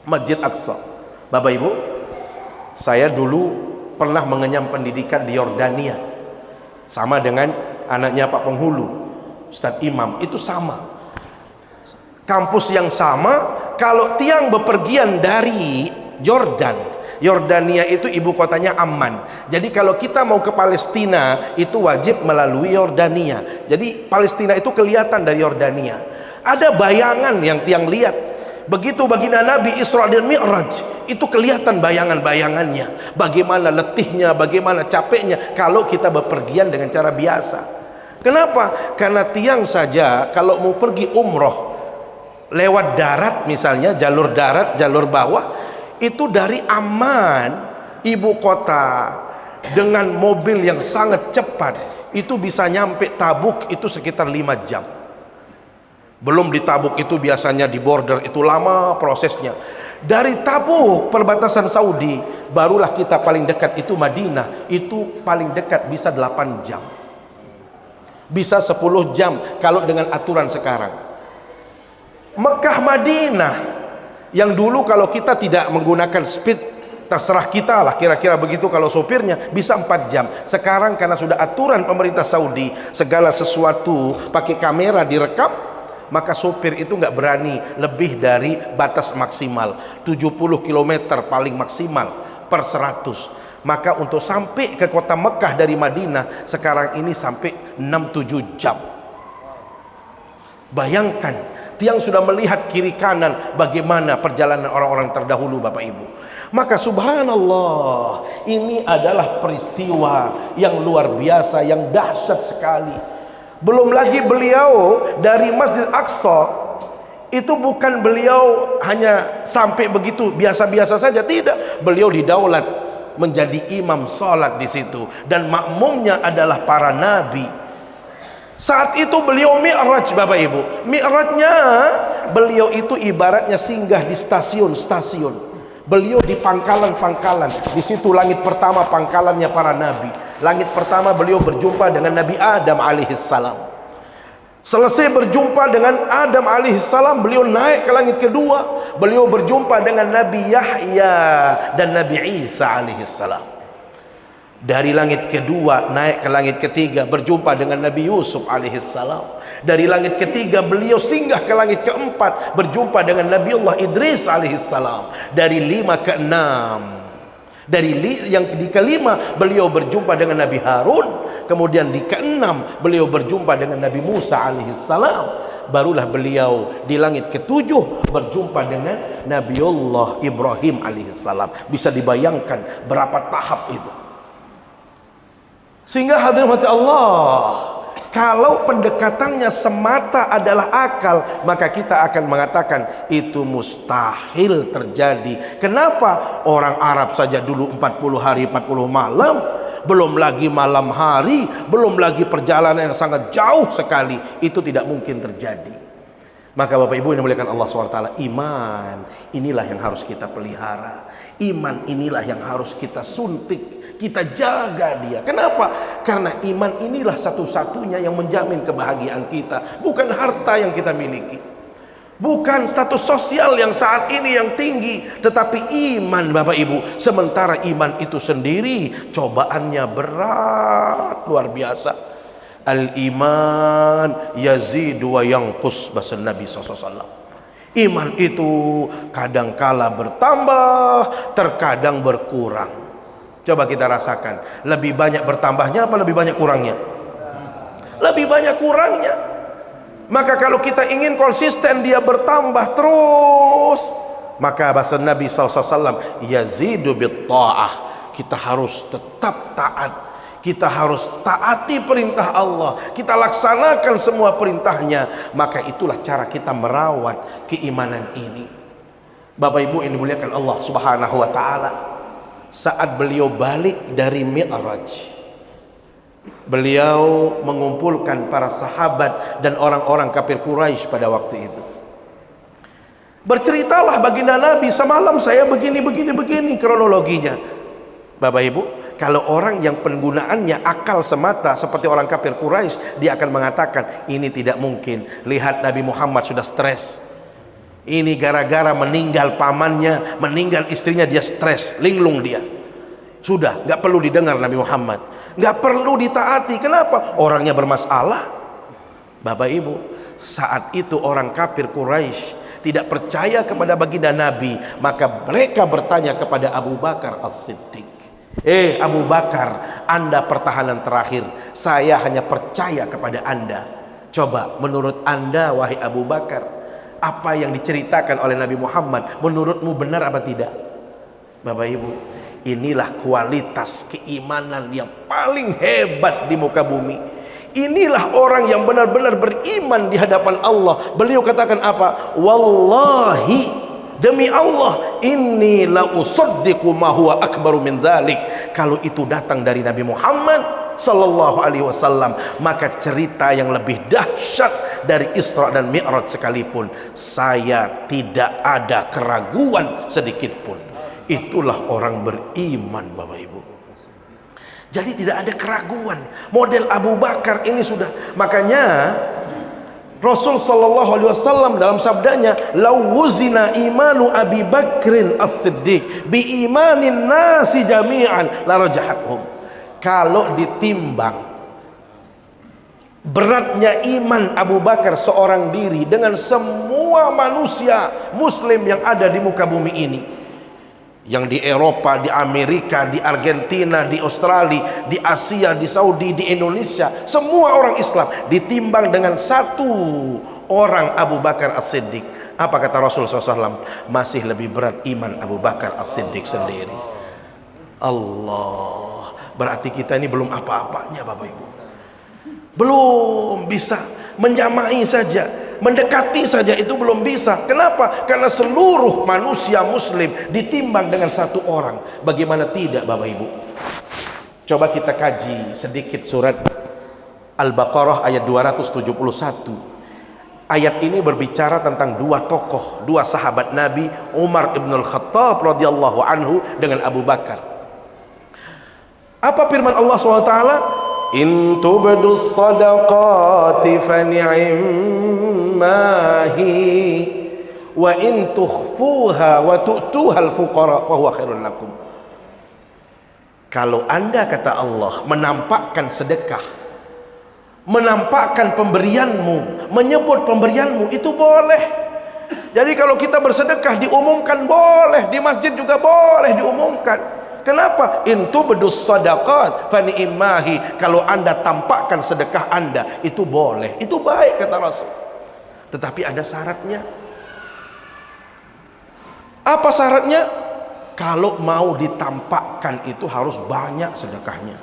Masjid Aqsa. Bapak Ibu, saya dulu pernah mengenyam pendidikan di Yordania, sama dengan anaknya Pak Penghulu, Ustadz Imam. Itu sama, kampus yang sama. Kalau tiang bepergian dari Jordan, Yordania itu ibu kotanya Amman. Jadi kalau kita mau ke Palestina itu wajib melalui Yordania. Jadi Palestina itu kelihatan dari Yordania. Ada bayangan yang tiang lihat. Begitu baginda Nabi Isra dan Mi'raj, itu kelihatan bayangan-bayangannya. Bagaimana letihnya, bagaimana capeknya kalau kita bepergian dengan cara biasa. Kenapa? Karena tiang saja kalau mau pergi umroh lewat darat misalnya, jalur darat, jalur bawah, itu dari Amman, ibu kota, dengan mobil yang sangat cepat, itu bisa nyampe Tabuk itu sekitar 5 jam. Belum di Tabuk itu biasanya di border, itu lama prosesnya. Dari Tabuk, perbatasan Saudi, barulah kita paling dekat itu Madinah. Itu paling dekat bisa 8 jam. Bisa 10 jam kalau dengan aturan sekarang. Mekah Madinah, yang dulu kalau kita tidak menggunakan speed, terserah kita lah, kira-kira begitu kalau sopirnya, bisa 4 jam. Sekarang karena sudah aturan pemerintah Saudi, segala sesuatu pakai kamera direkam, maka sopir itu nggak berani lebih dari batas maksimal 70 km paling maksimal per 100. Maka untuk sampai ke kota Mekah dari Madinah sekarang ini sampai 6-7 jam. Bayangkan, tiang sudah melihat kiri kanan bagaimana perjalanan orang-orang terdahulu, Bapak Ibu. Maka subhanallah, ini adalah peristiwa yang luar biasa, yang dahsyat sekali. Belum lagi beliau dari Masjid Aqsa, itu bukan beliau hanya sampai begitu biasa-biasa saja, tidak. Beliau didaulat menjadi imam salat di situ, dan makmumnya adalah para nabi. Saat itu beliau mi'raj, Bapak Ibu. Mi'rajnya beliau itu ibaratnya singgah di stasiun-stasiun. Beliau di pangkalan-pangkalan. Di situ langit pertama pangkalannya para nabi. Langit pertama beliau berjumpa dengan Nabi Adam alaihissalam. Selesai berjumpa dengan Adam alaihissalam, beliau naik ke langit kedua. Beliau berjumpa dengan Nabi Yahya dan Nabi Isa alaihissalam. Dari langit kedua naik ke langit ketiga, berjumpa dengan Nabi Yusuf alaihissalam. Dari langit ketiga beliau singgah ke langit keempat, berjumpa dengan Nabiullah Idris alaihissalam. Dari 5 ke 6, yang di kelima beliau berjumpa dengan Nabi Harun. Kemudian di ke-6 beliau berjumpa dengan Nabi Musa alaihissalam. Barulah beliau di langit ke-7 berjumpa dengan Nabiullah Ibrahim alaihissalam. Bisa dibayangkan berapa tahap itu. Sehingga hadirin hati Allah, kalau pendekatannya semata adalah akal, maka kita akan mengatakan itu mustahil terjadi. Kenapa? Orang Arab saja dulu 40 hari 40 malam, belum lagi malam hari, belum lagi perjalanan yang sangat jauh sekali, itu tidak mungkin terjadi. Maka Bapak Ibu yang dimuliakan Allah SWT, iman inilah yang harus kita pelihara. Iman inilah yang harus kita suntik, kita jaga dia. Kenapa? Karena iman inilah satu-satunya yang menjamin kebahagiaan kita. Bukan harta yang kita miliki, bukan status sosial yang saat ini yang tinggi, tetapi iman, Bapak Ibu. Sementara iman itu sendiri cobaannya berat, luar biasa. Al-iman yazidu wa yanqus, bahasa Nabi SAW. Iman itu kadangkala bertambah, terkadang berkurang. Coba kita rasakan, lebih banyak bertambahnya apa lebih banyak kurangnya? Lebih banyak kurangnya. Maka kalau kita ingin konsisten dia bertambah terus, maka bahasa Nabi SAW, yazidu bit ta'ah. Kita harus tetap taat. Kita harus taati perintah Allah, kita laksanakan semua perintahnya. Maka itulah cara kita merawat keimanan ini. Bapak Ibu yang dimuliakan Allah Subhanahu wa ta'ala, saat beliau balik dari Mi'raj, beliau mengumpulkan para sahabat dan orang-orang kafir Quraisy pada waktu itu. Berceritalah baginda Nabi, semalam saya begini kronologinya. Bapak Ibu, kalau orang yang penggunaannya akal semata seperti orang kafir Quraisy, dia akan mengatakan ini tidak mungkin. Lihat Nabi Muhammad sudah stres. Ini gara-gara meninggal pamannya, meninggal istrinya, dia stres, linglung dia. Sudah, nggak perlu didengar Nabi Muhammad, nggak perlu ditaati. Kenapa? Orangnya bermasalah. Bapak Ibu, saat itu orang kafir Quraisy tidak percaya kepada baginda Nabi, maka mereka bertanya kepada Abu Bakar As-Siddiq. Abu Bakar, Anda pertahanan terakhir, saya hanya percaya kepada Anda. Coba menurut Anda, wahai Abu Bakar, apa yang diceritakan oleh Nabi Muhammad menurutmu benar apa tidak? Bapak Ibu, inilah kualitas keimanan yang paling hebat di muka bumi. Inilah orang yang benar-benar beriman di hadapan Allah. Beliau katakan apa? Wallahi, demi Allah, inni la usaddiqu ma huwa akbaru min dzalik. Kalau itu datang dari Nabi Muhammad sallallahu alaihi wasallam, maka cerita yang lebih dahsyat dari Isra dan Mi'raj sekalipun, saya tidak ada keraguan sedikit pun. Itulah orang beriman, Bapak Ibu. Jadi tidak ada keraguan. Model Abu Bakar ini sudah. Makanya Rasul sallallahu alaihi wasallam dalam sabdanya, "Lawuzina imanu Abi Bakrin As-Siddiq bi imanin nasi jami'an la rajahathum." Kalau ditimbang beratnya iman Abu Bakar seorang diri dengan semua manusia muslim yang ada di muka bumi ini, yang di Eropa, di Amerika, di Argentina, di Australia, di Asia, di Saudi, di Indonesia, semua orang Islam ditimbang dengan satu orang Abu Bakar As-Siddiq. Apa kata Rasulullah SAW? Masih lebih berat iman Abu Bakar As-Siddiq sendiri. Allah, berarti kita ini belum apa-apanya Bapak Ibu, belum bisa menyamai saja, mendekati saja itu belum bisa. Kenapa? Karena seluruh manusia muslim ditimbang dengan satu orang. Bagaimana tidak Bapak Ibu? Coba kita kaji sedikit surat Al-Baqarah ayat 271. Ayat ini berbicara tentang dua tokoh, dua sahabat Nabi, Umar ibn al-Khattab radhiyallahu anhu dengan Abu Bakar. Apa firman Allah SWT? In tubdus sadaqati fa ni'mahi wa in tukhfuha wa tu'tuha al-fuqara fa huwa khairul lakum. Kalau Anda, kata Allah, menampakkan sedekah, menampakkan pemberianmu, menyebut pemberianmu, itu boleh. Jadi kalau kita bersedekah diumumkan boleh, di masjid juga boleh diumumkan. Kenapa? Intu bedus sadaqat fa ni'mahi. Kalau Anda tampakkan sedekah Anda, itu boleh, itu baik kata Rasul. Tetapi ada syaratnya. Apa syaratnya? Kalau mau ditampakkan itu harus banyak sedekahnya,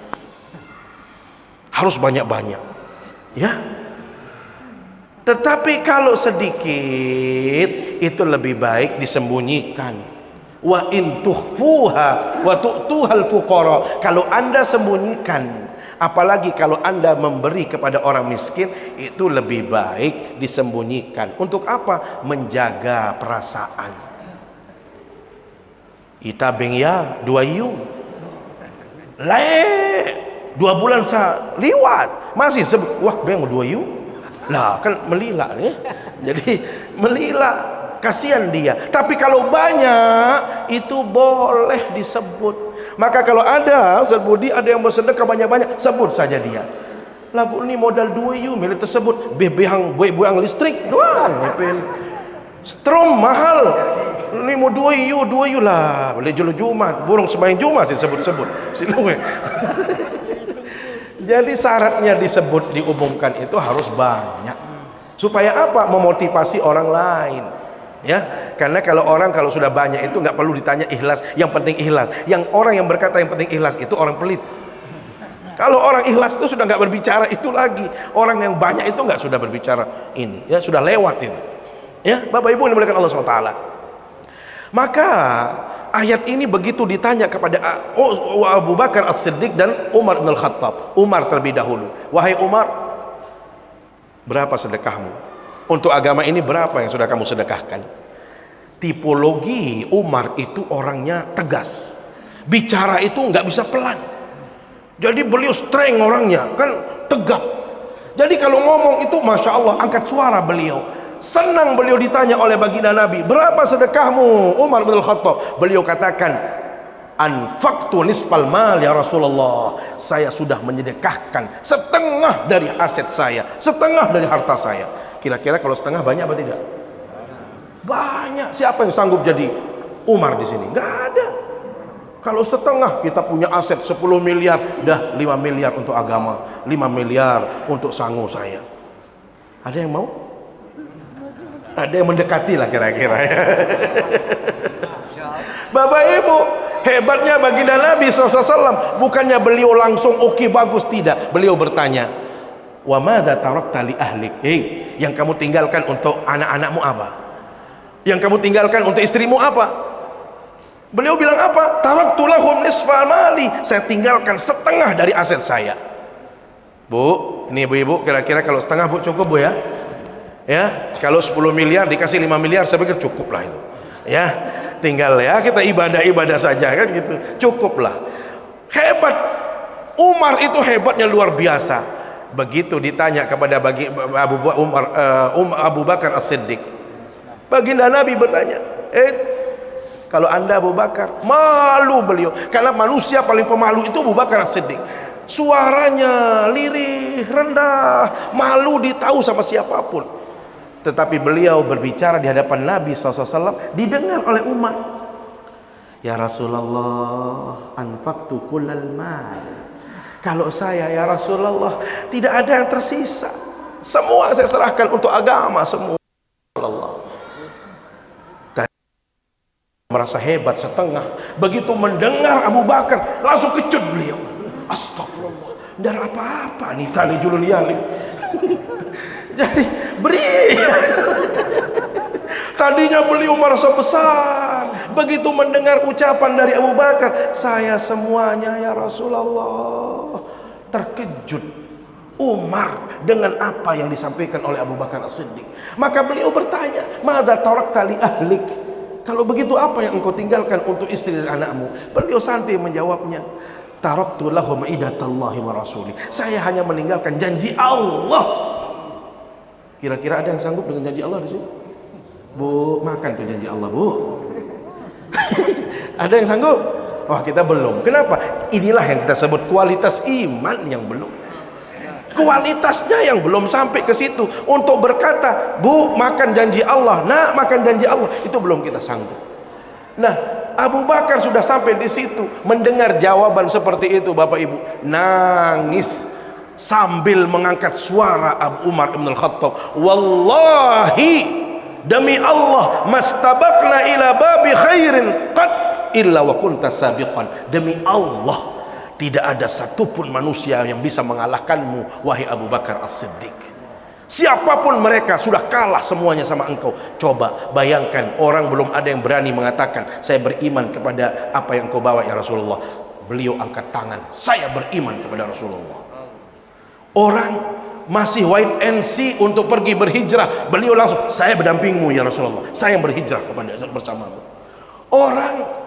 harus banyak-banyak, ya. Tetapi kalau sedikit, itu lebih baik disembunyikan. Wa in tukhfuha wa tu'tuhal fuqara. Kalau Anda sembunyikan, apalagi kalau Anda memberi kepada orang miskin, itu lebih baik disembunyikan. Untuk apa? Menjaga perasaan. Ita beng ya 2 yu le 2 bulan sa liwat masih sebut wah beng 2 yu lah, kan melila nih. Jadi melila, kasihan dia. Tapi kalau banyak itu boleh disebut. Maka kalau ada Budi, ada yang bersedekah banyak-banyak, sebut saja dia. Lagu ini modal 2 yu milik tersebut, bebehang buang listrik doang, ngepin strom mahal. Ini mau 2 yu lah, boleh jual Jumat, burung sembahyang Jumat disebut-sebut. Siluwe. Jadi syaratnya disebut, diumumkan itu harus banyak. Supaya apa? Memotivasi orang lain. Ya, karena kalau sudah banyak itu nggak perlu ditanya ikhlas, yang penting ikhlas. Yang orang yang berkata yang penting ikhlas itu orang pelit. Kalau orang ikhlas itu sudah nggak berbicara itu lagi. Orang yang banyak itu nggak sudah berbicara ini, ya sudah lewat itu. Ya, Bapak Ibu yang dimuliakan Allah SWT. Maka ayat ini begitu ditanya kepada Abu Bakar As-Siddiq dan Umar bin Al-Khattab. Umar terlebih dahulu. Wahai Umar, berapa sedekahmu? Untuk agama ini berapa yang sudah kamu sedekahkan? Tipologi Umar itu orangnya tegas. Bicara itu nggak bisa pelan. Jadi beliau streng orangnya, kan tegap. Jadi kalau ngomong itu Masya Allah, angkat suara beliau. Senang beliau ditanya oleh baginda Nabi, berapa sedekahmu Umar bin Al-Khattab? Beliau katakan, anfaqtu nisfal mal ya Rasulullah. Saya sudah menyedekahkan setengah dari aset saya, setengah dari harta saya. Kira-kira kalau setengah banyak apa tidak? Banyak. Siapa yang sanggup jadi Umar di sini? Gak ada. Kalau setengah, kita punya aset 10 miliar, dah 5 miliar untuk agama, 5 miliar untuk sangu saya. Ada yang mau? Ada yang mendekati lah kira-kira ya. Bapak Ibu, hebatnya baginda Nabi SAW, bukannya beliau langsung oke bagus, tidak. Beliau bertanya, wa madza tarakta li ahlik? Yang kamu tinggalkan untuk anak-anakmu apa? Yang kamu tinggalkan untuk istrimu apa? Beliau bilang apa? Taraktu lahum nisfa mali. Saya tinggalkan setengah dari aset saya. Bu, ini ibu-ibu, kira-kira kalau setengah Bu cukup Bu ya? Ya, kalau 10 miliar dikasih 5 miliar saya pikir cukup lah itu. Ya, tinggal ya kita ibadah-ibadah saja kan gitu. Cukup lah. Hebat. Umar itu hebatnya luar biasa. Begitu ditanya kepada Abu Bakar As-Siddiq, baginda Nabi bertanya, kalau Anda Abu Bakar, malu beliau, karena manusia paling pemalu itu Abu Bakar As-Siddiq. suaranya lirih, rendah, malu ditahu sama siapapun. Tetapi beliau berbicara di hadapan Nabi SAW, didengar oleh umat. Ya Rasulullah, anfaqtu kullal mal. Kalau saya ya Rasulullah, tidak ada yang tersisa. Semua saya serahkan untuk agama semua. Allah. Dan merasa hebat setengah. Begitu mendengar Abu Bakar, langsung kecut beliau. Astagfirullah, tidak ada apa-apa nih tali julul yalik. Jadi beri. Tadinya beliau merasa besar, begitu mendengar ucapan dari Abu Bakar, saya semuanya ya Rasulullah. Terkejut Umar dengan apa yang disampaikan oleh Abu Bakar As-Siddiq. Maka beliau bertanya, "Madza tarakta li ahlik?" Kalau begitu apa yang engkau tinggalkan untuk istri dan anakmu? Beliau santai menjawabnya, "Taraktu lahum idatallahi wa rasuli." Saya hanya meninggalkan janji Allah. Kira-kira ada yang sanggup dengan janji Allah di sini? Bu, makan tuh janji Allah, Bu. Ada yang sanggup? Wah, kita belum. Kenapa? Inilah yang kita sebut kualitas iman yang belum. Kualitasnya yang belum sampai ke situ. Untuk berkata, Bu, makan janji Allah, nak, makan janji Allah, itu belum kita sanggup. Nah, Abu Bakar sudah sampai di situ, mendengar jawaban seperti itu, Bapak Ibu, nangis sambil mengangkat suara. Abu Umar Ibn Al-Khattab, wallahi, demi Allah, mastabaqna ila babi khairin qad illa wa kunta sabiqan. Demi Allah, tidak ada satupun manusia yang bisa mengalahkanmu, wahai Abu Bakar As-Siddiq. Siapapun mereka sudah kalah semuanya sama engkau. Coba bayangkan, orang belum ada yang berani mengatakan, saya beriman kepada apa yang kau bawa ya Rasulullah. Beliau angkat tangan, saya beriman kepada Rasulullah. Orang masih wait and see untuk pergi berhijrah, beliau langsung, saya berdampingmu ya Rasulullah, saya yang berhijrah bersamamu. Orang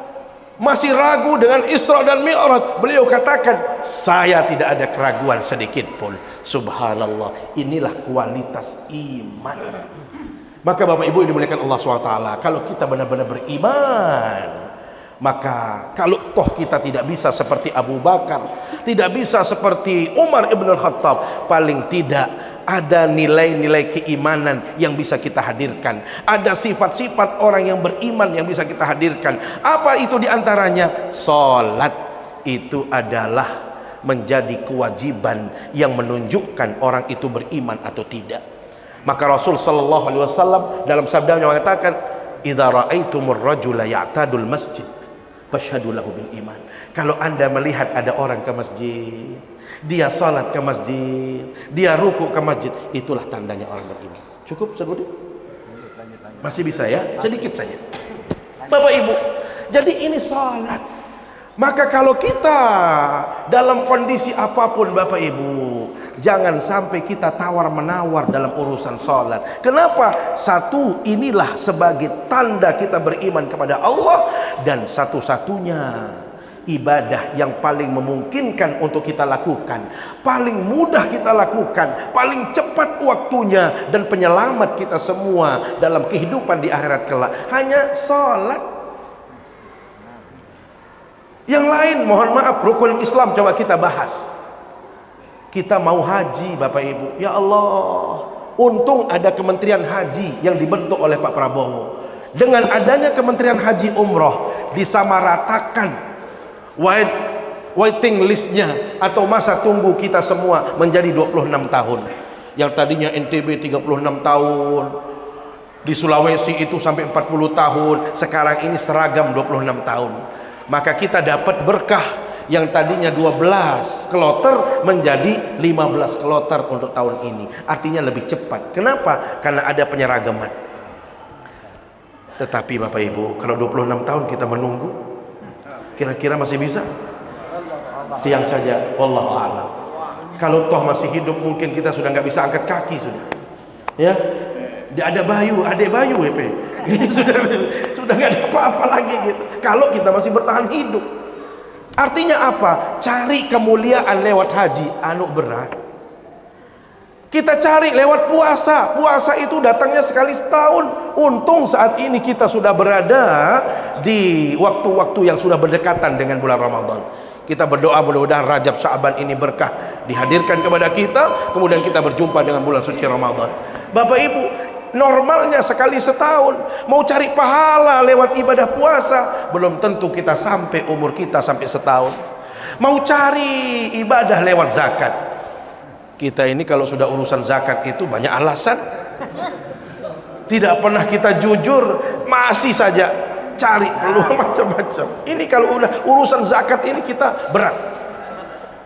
masih ragu dengan Isra dan Mi'raj, beliau katakan, saya tidak ada keraguan sedikit pun. Subhanallah, inilah kualitas iman. Maka Bapak Ibu yang dimuliakan Allah SWT, kalau kita benar-benar beriman, maka kalau toh kita tidak bisa seperti Abu Bakar, tidak bisa seperti Umar Ibn Al-Khattab, paling tidak ada nilai-nilai keimanan yang bisa kita hadirkan. Ada sifat-sifat orang yang beriman yang bisa kita hadirkan. Apa itu diantaranya? Salat itu adalah menjadi kewajiban yang menunjukkan orang itu beriman atau tidak. Maka Rasul sallallahu alaihi wasallam dalam sabdanya mengatakan, "Idza ra'aitumur rajula ya'tadul masjid fashhadu lahu bil iman." Kalau Anda melihat ada orang ke masjid, dia salat ke masjid, dia ruku ke masjid, itulah tandanya orang beriman. Cukup Saudara? Masih bisa ya? Sedikit saja. Bapak Ibu, jadi ini salat. Maka kalau kita dalam kondisi apapun Bapak Ibu, jangan sampai kita tawar-menawar dalam urusan salat. Kenapa? Satu, inilah sebagai tanda kita beriman kepada Allah, dan satu-satunya ibadah yang paling memungkinkan untuk kita lakukan, paling mudah kita lakukan, paling cepat waktunya, dan penyelamat kita semua dalam kehidupan di akhirat kelak, hanya salat. Yang lain, mohon maaf, rukun Islam coba kita bahas. Kita mau haji Bapak Ibu, ya Allah, untung ada Kementerian Haji yang dibentuk oleh Pak Prabowo. Dengan adanya Kementerian Haji Umroh, disamaratakan waiting listnya atau masa tunggu kita semua menjadi 26 tahun. Yang tadinya NTB 36 tahun, di Sulawesi itu sampai 40 tahun, sekarang ini seragam 26 tahun. Maka kita dapat berkah yang tadinya 12 kloter menjadi 15 kloter untuk tahun ini. Artinya lebih cepat. Kenapa? Karena ada penyeragaman. Tetapi Bapak Ibu, kalau 26 tahun kita menunggu, kira-kira masih bisa? Tiang saja, wallahu a'lam. Kalau toh masih hidup, mungkin kita sudah nggak bisa angkat kaki sudah. Ya, ada Bayu, adek Bayu, ini sudah nggak ada apa-apa lagi gitu. Kalau kita masih bertahan hidup, artinya apa? Cari kemuliaan lewat haji, berat. Kita cari lewat puasa. Puasa itu datangnya sekali setahun. Untung saat ini kita sudah berada di waktu-waktu yang sudah berdekatan dengan bulan Ramadan. Kita berdoa mudah-mudahan Rajab Sya'ban ini berkah dihadirkan kepada kita, kemudian kita berjumpa dengan bulan suci Ramadan. Bapak Ibu, normalnya sekali setahun. Mau cari pahala lewat ibadah puasa, belum tentu kita sampai umur kita sampai setahun. Mau cari ibadah lewat zakat, kita ini kalau sudah urusan zakat itu banyak alasan. Tidak pernah kita jujur, masih saja cari peluang macam-macam. Ini kalau udah urusan zakat ini kita berat.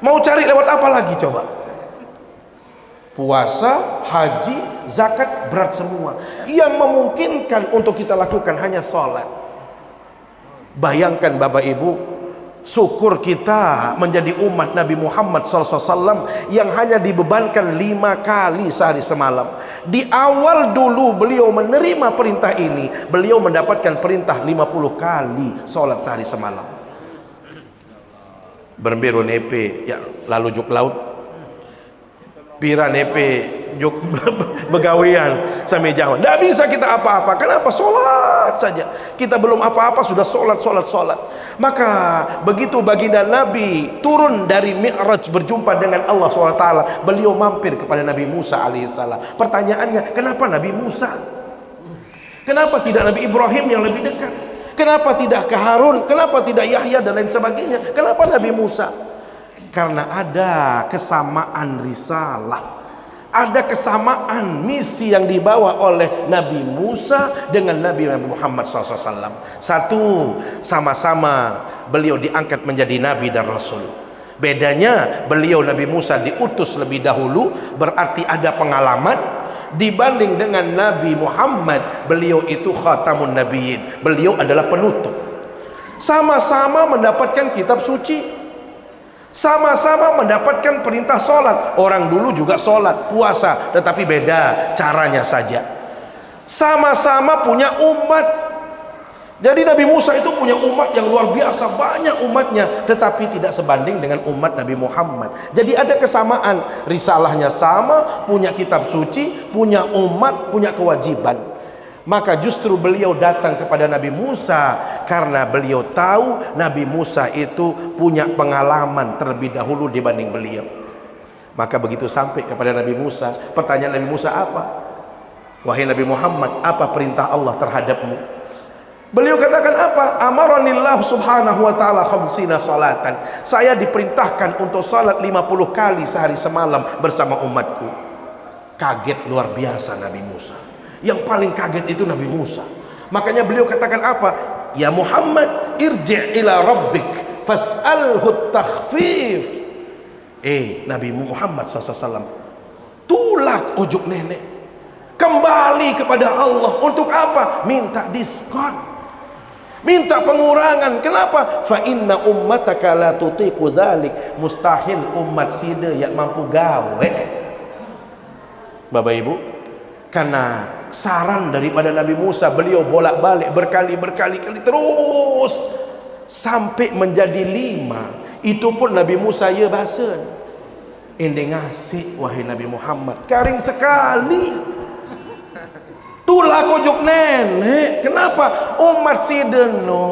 Mau cari lewat apa lagi coba? Puasa, haji, zakat berat semua. Yang memungkinkan untuk kita lakukan hanya sholat. Bayangkan Bapak Ibu, syukur kita menjadi umat Nabi Muhammad SAW yang hanya dibebankan 5 kali sehari semalam. Di awal dulu beliau menerima perintah ini, beliau mendapatkan perintah 50 kali sholat sehari semalam. Bermbiru nepe ya lalu juk laut, pira nepe juk begawian sampai jaman. Tidak bisa kita apa-apa. Kenapa? Sholat saja. Kita belum apa-apa sudah sholat. Maka begitu baginda Nabi turun dari Mi'raj berjumpa dengan Allah SWT, beliau mampir kepada Nabi Musa alaihissalam. Pertanyaannya, kenapa Nabi Musa? Kenapa tidak Nabi Ibrahim yang lebih dekat? Kenapa tidak ke Harun? Kenapa tidak Yahya dan lain sebagainya? Kenapa Nabi Musa? Karena ada kesamaan risalah, ada kesamaan misi yang dibawa oleh Nabi Musa dengan Nabi Muhammad SAW. Satu, sama-sama beliau diangkat menjadi Nabi dan Rasul. Bedanya beliau Nabi Musa diutus lebih dahulu, berarti ada pengalaman. Dibanding dengan Nabi Muhammad, beliau itu khatamun nabiyyin, beliau adalah penutup. Sama-sama mendapatkan kitab suci, sama-sama mendapatkan perintah sholat. Orang dulu juga sholat, puasa, tetapi beda caranya saja. Sama-sama punya umat. Jadi Nabi Musa itu punya umat yang luar biasa, banyak umatnya, tetapi tidak sebanding dengan umat Nabi Muhammad. Jadi ada kesamaan, risalahnya sama, punya kitab suci, punya umat, punya kewajiban. Maka justru beliau datang kepada Nabi Musa karena beliau tahu Nabi Musa itu punya pengalaman terlebih dahulu dibanding beliau. Maka begitu sampai kepada Nabi Musa, pertanyaan Nabi Musa apa? Wahai Nabi Muhammad, apa perintah Allah terhadapmu? Beliau katakan apa? Amaranillah subhanahu wa ta'ala khamsina salatan. Saya diperintahkan untuk salat 50 kali sehari semalam bersama umatku. Kaget luar biasa Nabi Musa. Yang paling kaget itu Nabi Musa. Makanya beliau katakan apa? Ya Muhammad, irji' ila rabbik fas'alhu takhfif. Nabi Muhammad SAW, tulak ujuk nenek, kembali kepada Allah. Untuk apa? Minta diskon, minta pengurangan. Kenapa? Fa inna ummataka la tutiqu dzalik. Mustahil umat sida yang mampu gawe. Bapak Ibu, karena saran daripada Nabi Musa, beliau bolak-balik berkali-kali terus sampai menjadi 5. Itu pun Nabi Musa ya bahasa ending ngasih. Wahai Nabi Muhammad, karing sekali tulah kojok nenek. Kenapa? Umat sideno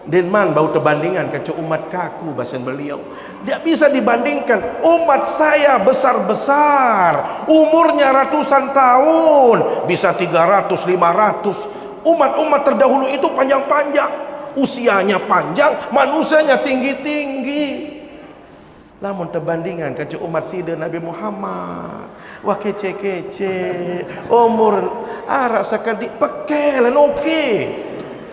Denman bau terbandingan kaca umat kaku, bahasa beliau. Tidak bisa dibandingkan. Umat saya besar-besar, umurnya ratusan tahun, bisa 300, 500. Umat-umat terdahulu itu panjang-panjang, usianya panjang, manusianya tinggi-tinggi. Namun terbandingan kaca umat sida Nabi Muhammad, wah kece-kece, umur arak sekali pekelan oke,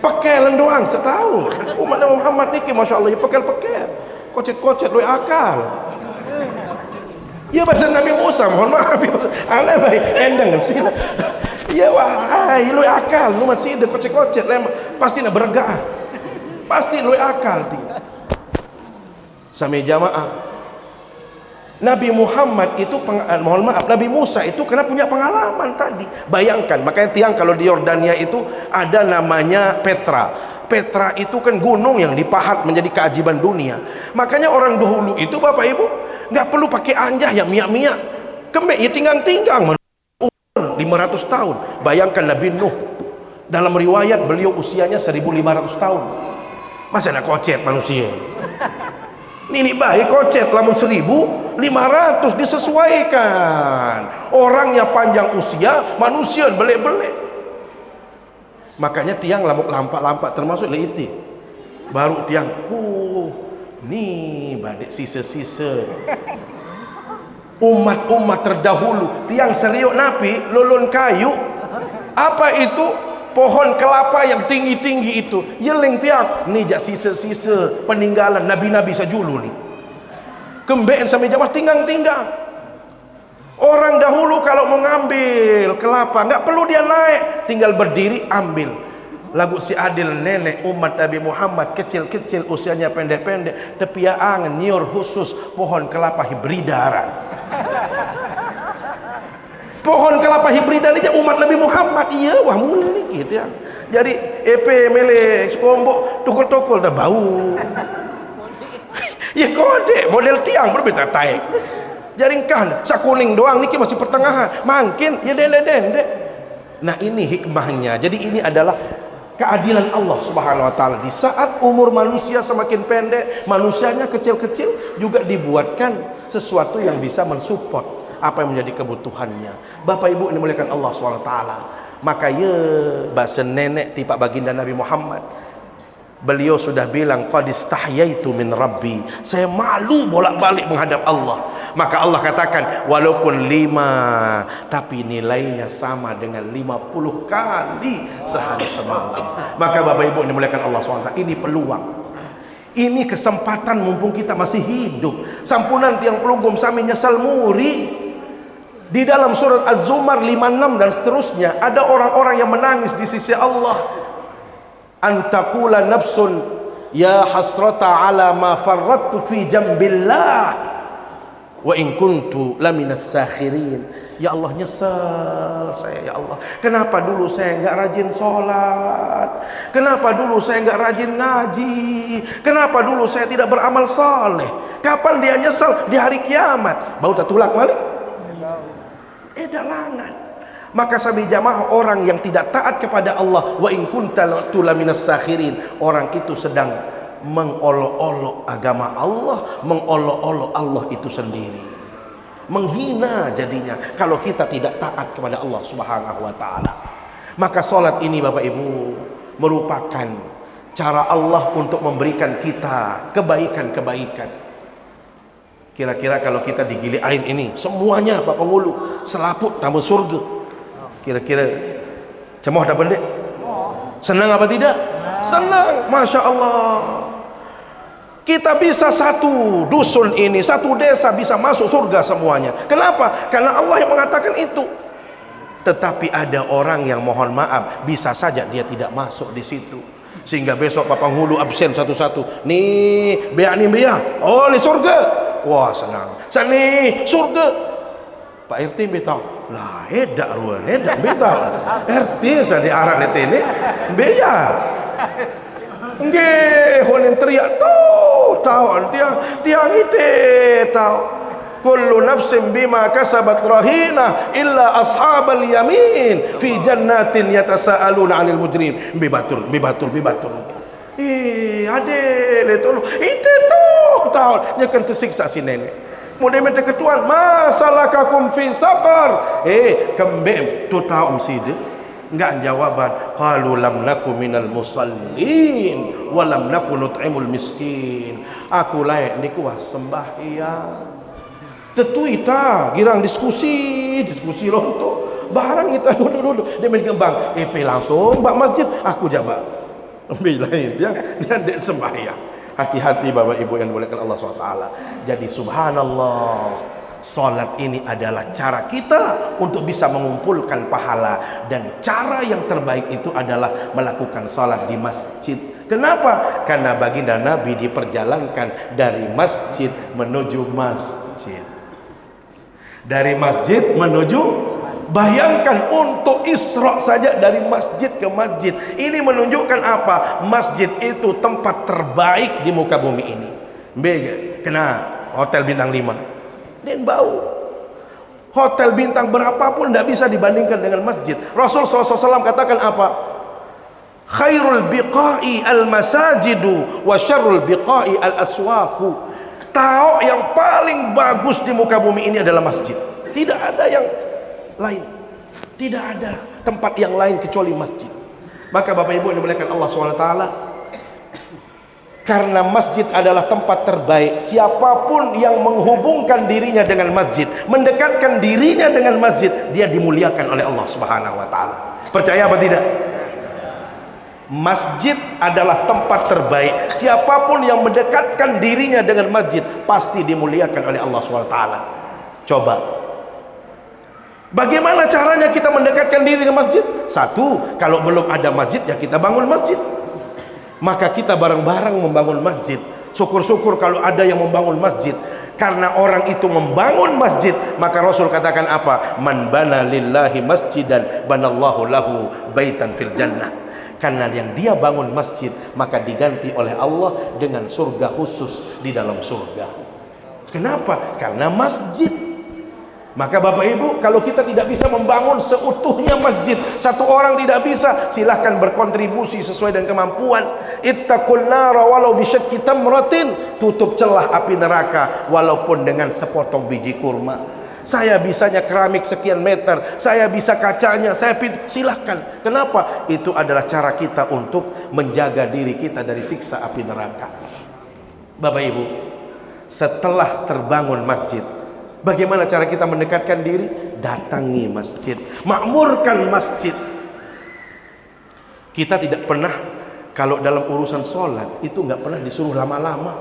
pekelan doang setahun. Umat Nabi Muhammad ni masya Allah, pekel-pekel, kocet-kocet lu akal. Ya bahasa Nabi Musa, mohon maaf, aneh baik endang sih. Ya wahai lu akal, lu masih ada kocet-kocet, pasti nak bergah, pasti lu akal ti. Sampai jamaah. Nabi Muhammad itu mohon maaf, Nabi Musa itu karena punya pengalaman tadi. Bayangkan, makanya tiang kalau di Yordania itu ada namanya Petra. Petra itu kan gunung yang dipahat menjadi keajaiban dunia. Makanya orang dahulu itu Bapak Ibu nggak perlu pakai anjah yang miak-miak. Kembek ya tinggang-tinggang. Umur 500 tahun. Bayangkan Nabi Nuh. Dalam riwayat beliau usianya 1500 tahun. Masa nak kocet manusia? Ini baik kocet lamun 1.500 disesuaikan. Orangnya panjang usia, manusia belek-belek. Makanya tiang lamuk lampak-lampak termasuk leiti. Baru tiang, nih badek sisa-sisa. Umat-umat terdahulu tiang seriuk napi lulun kayu. Apa itu? Pohon kelapa yang tinggi-tinggi itu yeling tiang ni jak sisa-sisa peninggalan nabi-nabi sajulu ni. Kembeen sampai jamaah tinggang-tinggang. Orang dahulu kalau mengambil kelapa enggak perlu dia naik, tinggal berdiri ambil. Lagu si Adil, nenek umat Nabi Muhammad kecil-kecil usianya pendek-pendek, tepiak angen nyiur khusus pohon kelapa hibridaran. Pohon kelapa hibrida ni umat Nabi Muhammad. Iya, wah mula ni gitu ya. Jadi EP mele sekombok tukul-tukul dah bau. Ya kode model tiang berbeda taik. Jaringkan sakuning doang niki masih pertengahan. Mungkin ya dendek-dendek. Nah, ini hikmahnya. Jadi ini adalah keadilan Allah Subhanahu wa taala. Di saat umur manusia semakin pendek, manusianya kecil-kecil juga dibuatkan sesuatu yang bisa mensupport apa yang menjadi kebutuhannya. Bapak Ibu ini dimuliakan Allah SWT. Maka ya bahasa nenek tipak baginda Nabi Muhammad, beliau sudah bilang qad istahyaitu min rabbi, saya malu bolak-balik menghadap Allah. Maka Allah katakan walaupun 5 tapi nilainya sama dengan 50 kali sehari semalam. Maka Bapak Ibu ini dimuliakan Allah SWT, ini peluang, ini kesempatan mumpung kita masih hidup. Sampunan tiang pelugum sami nyesal muri. Di dalam surat Az-Zumar 56 dan seterusnya ada orang-orang yang menangis di sisi Allah. Antakula nafsun ya hasrata ala ma farrattu fi jambillah wa in kuntu laminas sakhirin. Ya Allah, nyesal saya ya Allah. Kenapa dulu saya enggak rajin sholat? Kenapa dulu saya enggak rajin ngaji? Kenapa dulu saya tidak beramal saleh? Kapan dia nyesal? Di hari kiamat. Bau tak tulak balik? Dalangan. Maka sabi jamaah, orang yang tidak taat kepada Allah, wa in kunta laminas sakhirin, orang itu sedang mengolok-olok agama Allah, mengolok-olok Allah itu sendiri, menghina jadinya kalau kita tidak taat kepada Allah Subhanahu wa taala. Maka salat ini Bapak Ibu merupakan cara Allah untuk memberikan kita kebaikan-kebaikan. Kira-kira kalau kita digili ain ini semuanya Pak Penghulu selaput tambah surga, kira-kira cemoh tak benda? Senang apa tidak? Senang, Masya Allah. Kita bisa satu dusun ini, satu desa bisa masuk surga semuanya. Kenapa? Karena Allah yang mengatakan itu. Tetapi ada orang yang mohon maaf, bisa saja dia tidak masuk di situ. Sehingga besok Pak Penghulu absen satu-satu. Nih, beak ni beak. Oh, ni surga. Wah, senang. Sani surga. Pak RT betau. Lah, edak ruan, edak betau. RT sa di arah net ini. Beak. Nggih, honen teriak tuh, tahu tiang ite tahu. Kullu nafsin bima kasabat rahina illa ashabal yamin fi jannatin yatasaaluna 'anil mujrim. Bibatul. Adil itu ite tuh tahu dia akan tersiksa si nenek. Mudah minta ketuan masalakakum fi saqar. Kembem tu tahu mesti dia. Enggak jawaban. Qalu lam naku minal musallin wa lam naku nut'imul miskin. Aku layak niku sembahyang. Tetui ta girang diskusi lontok. Barang kita duduk dia main kembang. Langsung bak masjid aku jabat. Bila dia dek sembahyang. Hati-hati Bapak Ibu yang dimuliakan Allah SWT. Jadi subhanallah, salat ini adalah cara kita untuk bisa mengumpulkan pahala, dan cara yang terbaik itu adalah melakukan salat di masjid. Kenapa? Karena baginda Nabi diperjalankan dari masjid menuju masjid. Dari masjid menuju, bayangkan untuk Isra saja dari masjid ke masjid. Ini menunjukkan apa? Masjid itu tempat terbaik di muka bumi ini. Kena hotel bintang 5 dan bau. Hotel bintang berapapun tidak bisa dibandingkan dengan masjid. Rasul SAW katakan apa? Khairul biqa'i al-masajidu wa syarrul biqa'i al-aswaqu. Tahu yang paling bagus di muka bumi ini adalah masjid. Tidak ada yang lain. Tidak ada tempat yang lain kecuali masjid. Maka Bapak Ibu yang dimuliakan Allah SWT, karena masjid adalah tempat terbaik, siapapun yang menghubungkan dirinya dengan masjid, mendekatkan dirinya dengan masjid, dia dimuliakan oleh Allah Subhanahu wa taala. Percaya apa tidak? Masjid adalah tempat terbaik. Siapapun yang mendekatkan dirinya dengan masjid pasti dimuliakan oleh Allah Subhanahu wa taala. Coba, bagaimana caranya kita mendekatkan diri dengan masjid? Satu, kalau belum ada masjid ya kita bangun masjid. Maka kita bareng-bareng membangun masjid. Syukur-syukur kalau ada yang membangun masjid. Karena orang itu membangun masjid, maka Rasul katakan apa? Man bana lillahi masjidan banallahu lahu baitan fil jannah. Karena yang dia bangun masjid, maka diganti oleh Allah dengan surga khusus di dalam surga. Kenapa? Karena masjid. Maka Bapak Ibu, kalau kita tidak bisa membangun seutuhnya masjid, satu orang tidak bisa, silahkan berkontribusi sesuai dengan kemampuan. Ittaqun nara walau bisyakki tamratin, tutup celah api neraka walaupun dengan sepotong biji kurma. Saya bisanya keramik sekian meter, saya bisa kacanya, silahkan. Kenapa? Itu adalah cara kita untuk menjaga diri kita dari siksa api neraka. Bapak Ibu, setelah terbangun masjid, bagaimana cara kita mendekatkan diri? Datangi masjid, makmurkan masjid. Kita tidak pernah, kalau dalam urusan sholat itu nggak pernah disuruh lama-lama.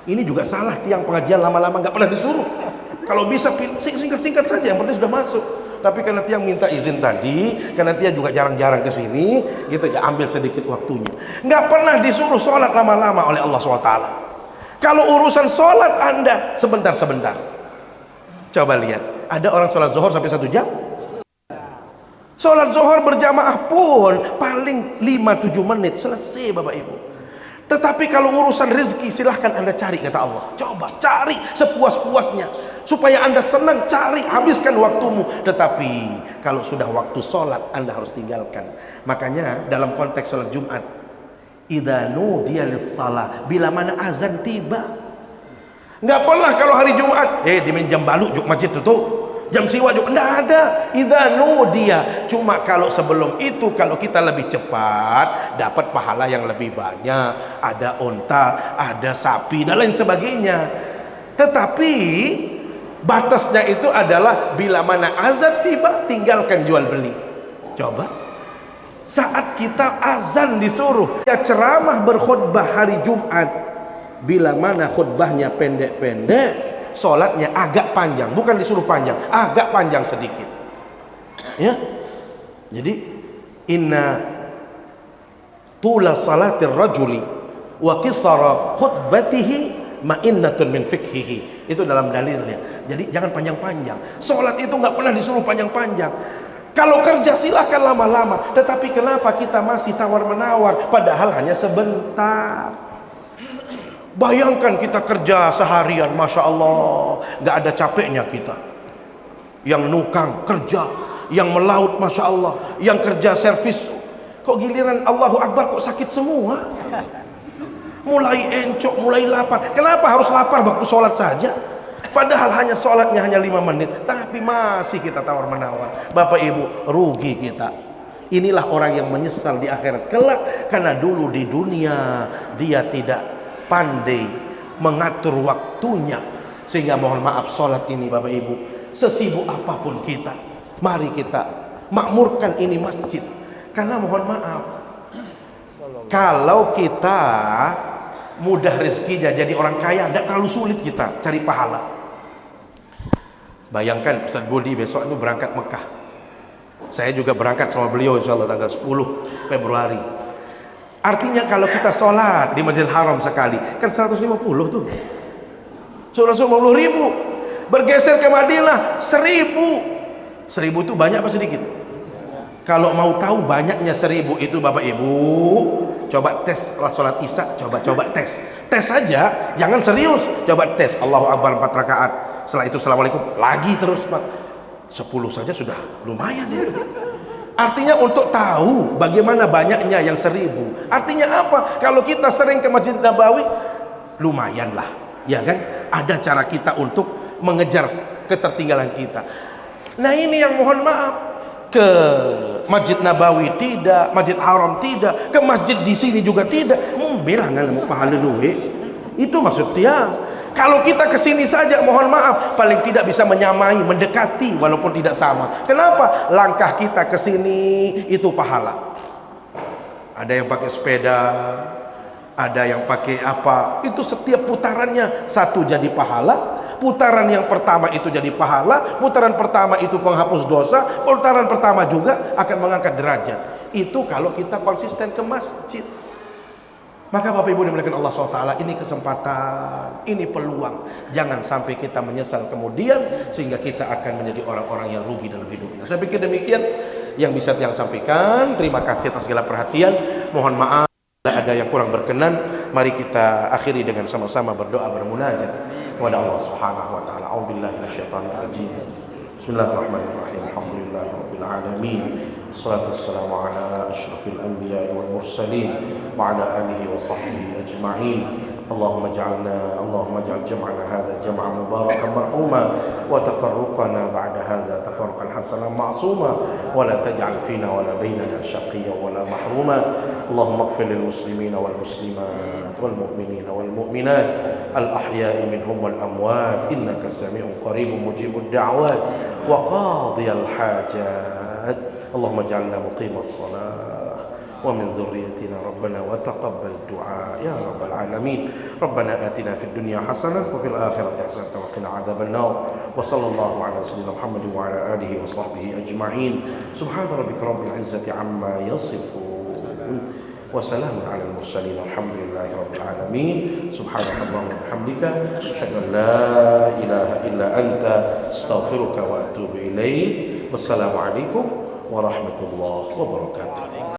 Ini juga salah, tiang pengajian lama-lama nggak pernah disuruh. Kalau bisa singkat-singkat saja, yang penting sudah masuk. Tapi karena tiang minta izin tadi, karena tiang juga jarang-jarang ke sini, gitu ya, ambil sedikit waktunya. Nggak pernah disuruh sholat lama-lama oleh Allah SWT. Kalau urusan sholat Anda sebentar-sebentar. Coba lihat, ada orang sholat zuhur sampai 1 jam. Sholat zuhur berjamaah pun paling 5-7 menit selesai Bapak Ibu. Tetapi kalau urusan rezeki, silahkan Anda cari, kata Allah. Coba cari sepuas-puasnya, supaya Anda senang, cari, habiskan waktumu. Tetapi kalau sudah waktu sholat, Anda harus tinggalkan. Makanya dalam konteks sholat Jumat, idza nudiya lis-shalah, bila mana azan tiba. Nggak pernah kalau hari Jumat, diminjam balu juk masjid tutup, jam siwa juk, nggak ada. Idza nudiya. Cuma kalau sebelum itu, kalau kita lebih cepat, dapat pahala yang lebih banyak. Ada unta, ada sapi dan lain sebagainya. Tetapi batasnya itu adalah bila mana azan tiba, tinggalkan jual beli. Coba, saat kita azan disuruh ya ceramah berkhutbah hari Jumat, bila mana khutbahnya pendek-pendek, sholatnya agak panjang, bukan disuruh panjang, agak panjang sedikit. Ya, jadi inna tula salatir rajuli wa qisara khutbatihi ma'innatun min fikhihi. Itu dalam dalilnya. Jadi jangan panjang-panjang. Sholat itu nggak pernah disuruh panjang-panjang. Kalau kerja silahkan lama-lama. Tetapi kenapa kita masih tawar-menawar, padahal hanya sebentar? Bayangkan kita kerja seharian, Masya Allah, nggak ada capeknya kita. Yang nukang kerja, yang melaut, Masya Allah, yang kerja servis, kok giliran Allahu Akbar kok sakit semua? Mulai encok, mulai lapar. Kenapa harus lapar waktu sholat saja? Padahal hanya sholatnya hanya 5 menit, tapi masih kita tawar-menawar. Bapak Ibu, rugi kita. Inilah orang yang menyesal di akhirat kelak, karena dulu di dunia dia tidak pandai mengatur waktunya. Sehingga mohon maaf, sholat ini Bapak Ibu, sesibuk apapun kita, mari kita makmurkan ini masjid. Karena mohon maaf, kalau kita mudah rezekinya jadi orang kaya, tidak terlalu sulit kita cari pahala. Bayangkan Ustaz Budi besok itu berangkat Mekah, saya juga berangkat sama beliau insyaallah tanggal 10 Februari. Artinya kalau kita sholat di Masjidil Haram sekali kan 150 tuh, 150 ribu. Bergeser ke Madinah 1000. 1000 itu banyak apa sedikit? Kalau mau tahu banyaknya 1000 itu Bapak Ibu, coba tes setelah sholat isya, coba tes saja, jangan serius, coba tes Allahu Akbar 4 rakaat, setelah itu Assalamualaikum lagi terus Pak. 10 saja sudah lumayan itu. Artinya untuk tahu bagaimana banyaknya yang 1000. Artinya apa? Kalau kita sering ke Masjid Nabawi, lumayan lah, ya kan? Ada cara kita untuk mengejar ketertinggalan kita. Nah ini yang mohon maaf, ke Masjid Nabawi tidak, Masjid Haram tidak, ke masjid di sini juga tidak. Mau bilang mau pahala duit. Itu maksud dia. Kalau kita ke sini saja, mohon maaf, paling tidak bisa menyamai, mendekati walaupun tidak sama. Kenapa? Langkah kita ke sini itu pahala. Ada yang pakai sepeda, ada yang pakai apa, itu setiap putarannya satu jadi pahala. Putaran yang pertama itu jadi pahala, putaran pertama itu penghapus dosa, putaran pertama juga akan mengangkat derajat. Itu kalau kita konsisten ke masjid. Maka Bapak Ibu dimuliakan Allah SWT, ini kesempatan, ini peluang. Jangan sampai kita menyesal kemudian sehingga kita akan menjadi orang-orang yang rugi dalam hidupnya. Saya pikir demikian yang bisa saya sampaikan. Terima kasih atas segala perhatian. Mohon maaf ada yang kurang berkenan. Mari kita akhiri dengan sama-sama berdoa bermunajat kepada Allah Subhanahu wa taala. A'udzubillahi minasyaitonir rajim. Bismillahirrahmanirrahim. Alhamdulillahirabbil alamin. Wassalatu wassalamu ala asyrafil anbiya'i wal mursalin wa ala alihi wa sahbihi ajma'in. Allahumma ij'al jam'ana hadha jam'an mubarakan marhuma wa tafarruqana ba'da hadha tafarruqan hasanan ma'suma wa la taj'al fina wa la bainana shaqiyyan wa la mahruma. Allahumma ighfir lil muslimina wal muslimat wal mu'minina wal mu'minat al ahya'i minhum wal amwat innaka sami'un qaribun mujibud da'wat wa qadiyal hajat. Allahumma ij'alna muqimas salat ومن ذريتنا ربنا وتقبل دعاء يا رب العالمين. ربنا آتنا في الدنيا حسنة وفي الآخرة حسنة وقنا عذاب النار. وصلى الله على سيدنا محمد وعلى آله وصحبه أجمعين. سبحان ربك رب العزة عما يصفون وسلام على المرسلين والحمد لله رب العالمين. سبحانك اللهم وبحمدك أشهد أن لا إله إلا أنت أستغفرك وأتوب إليك. والسلام عليكم ورحمة الله وبركاته.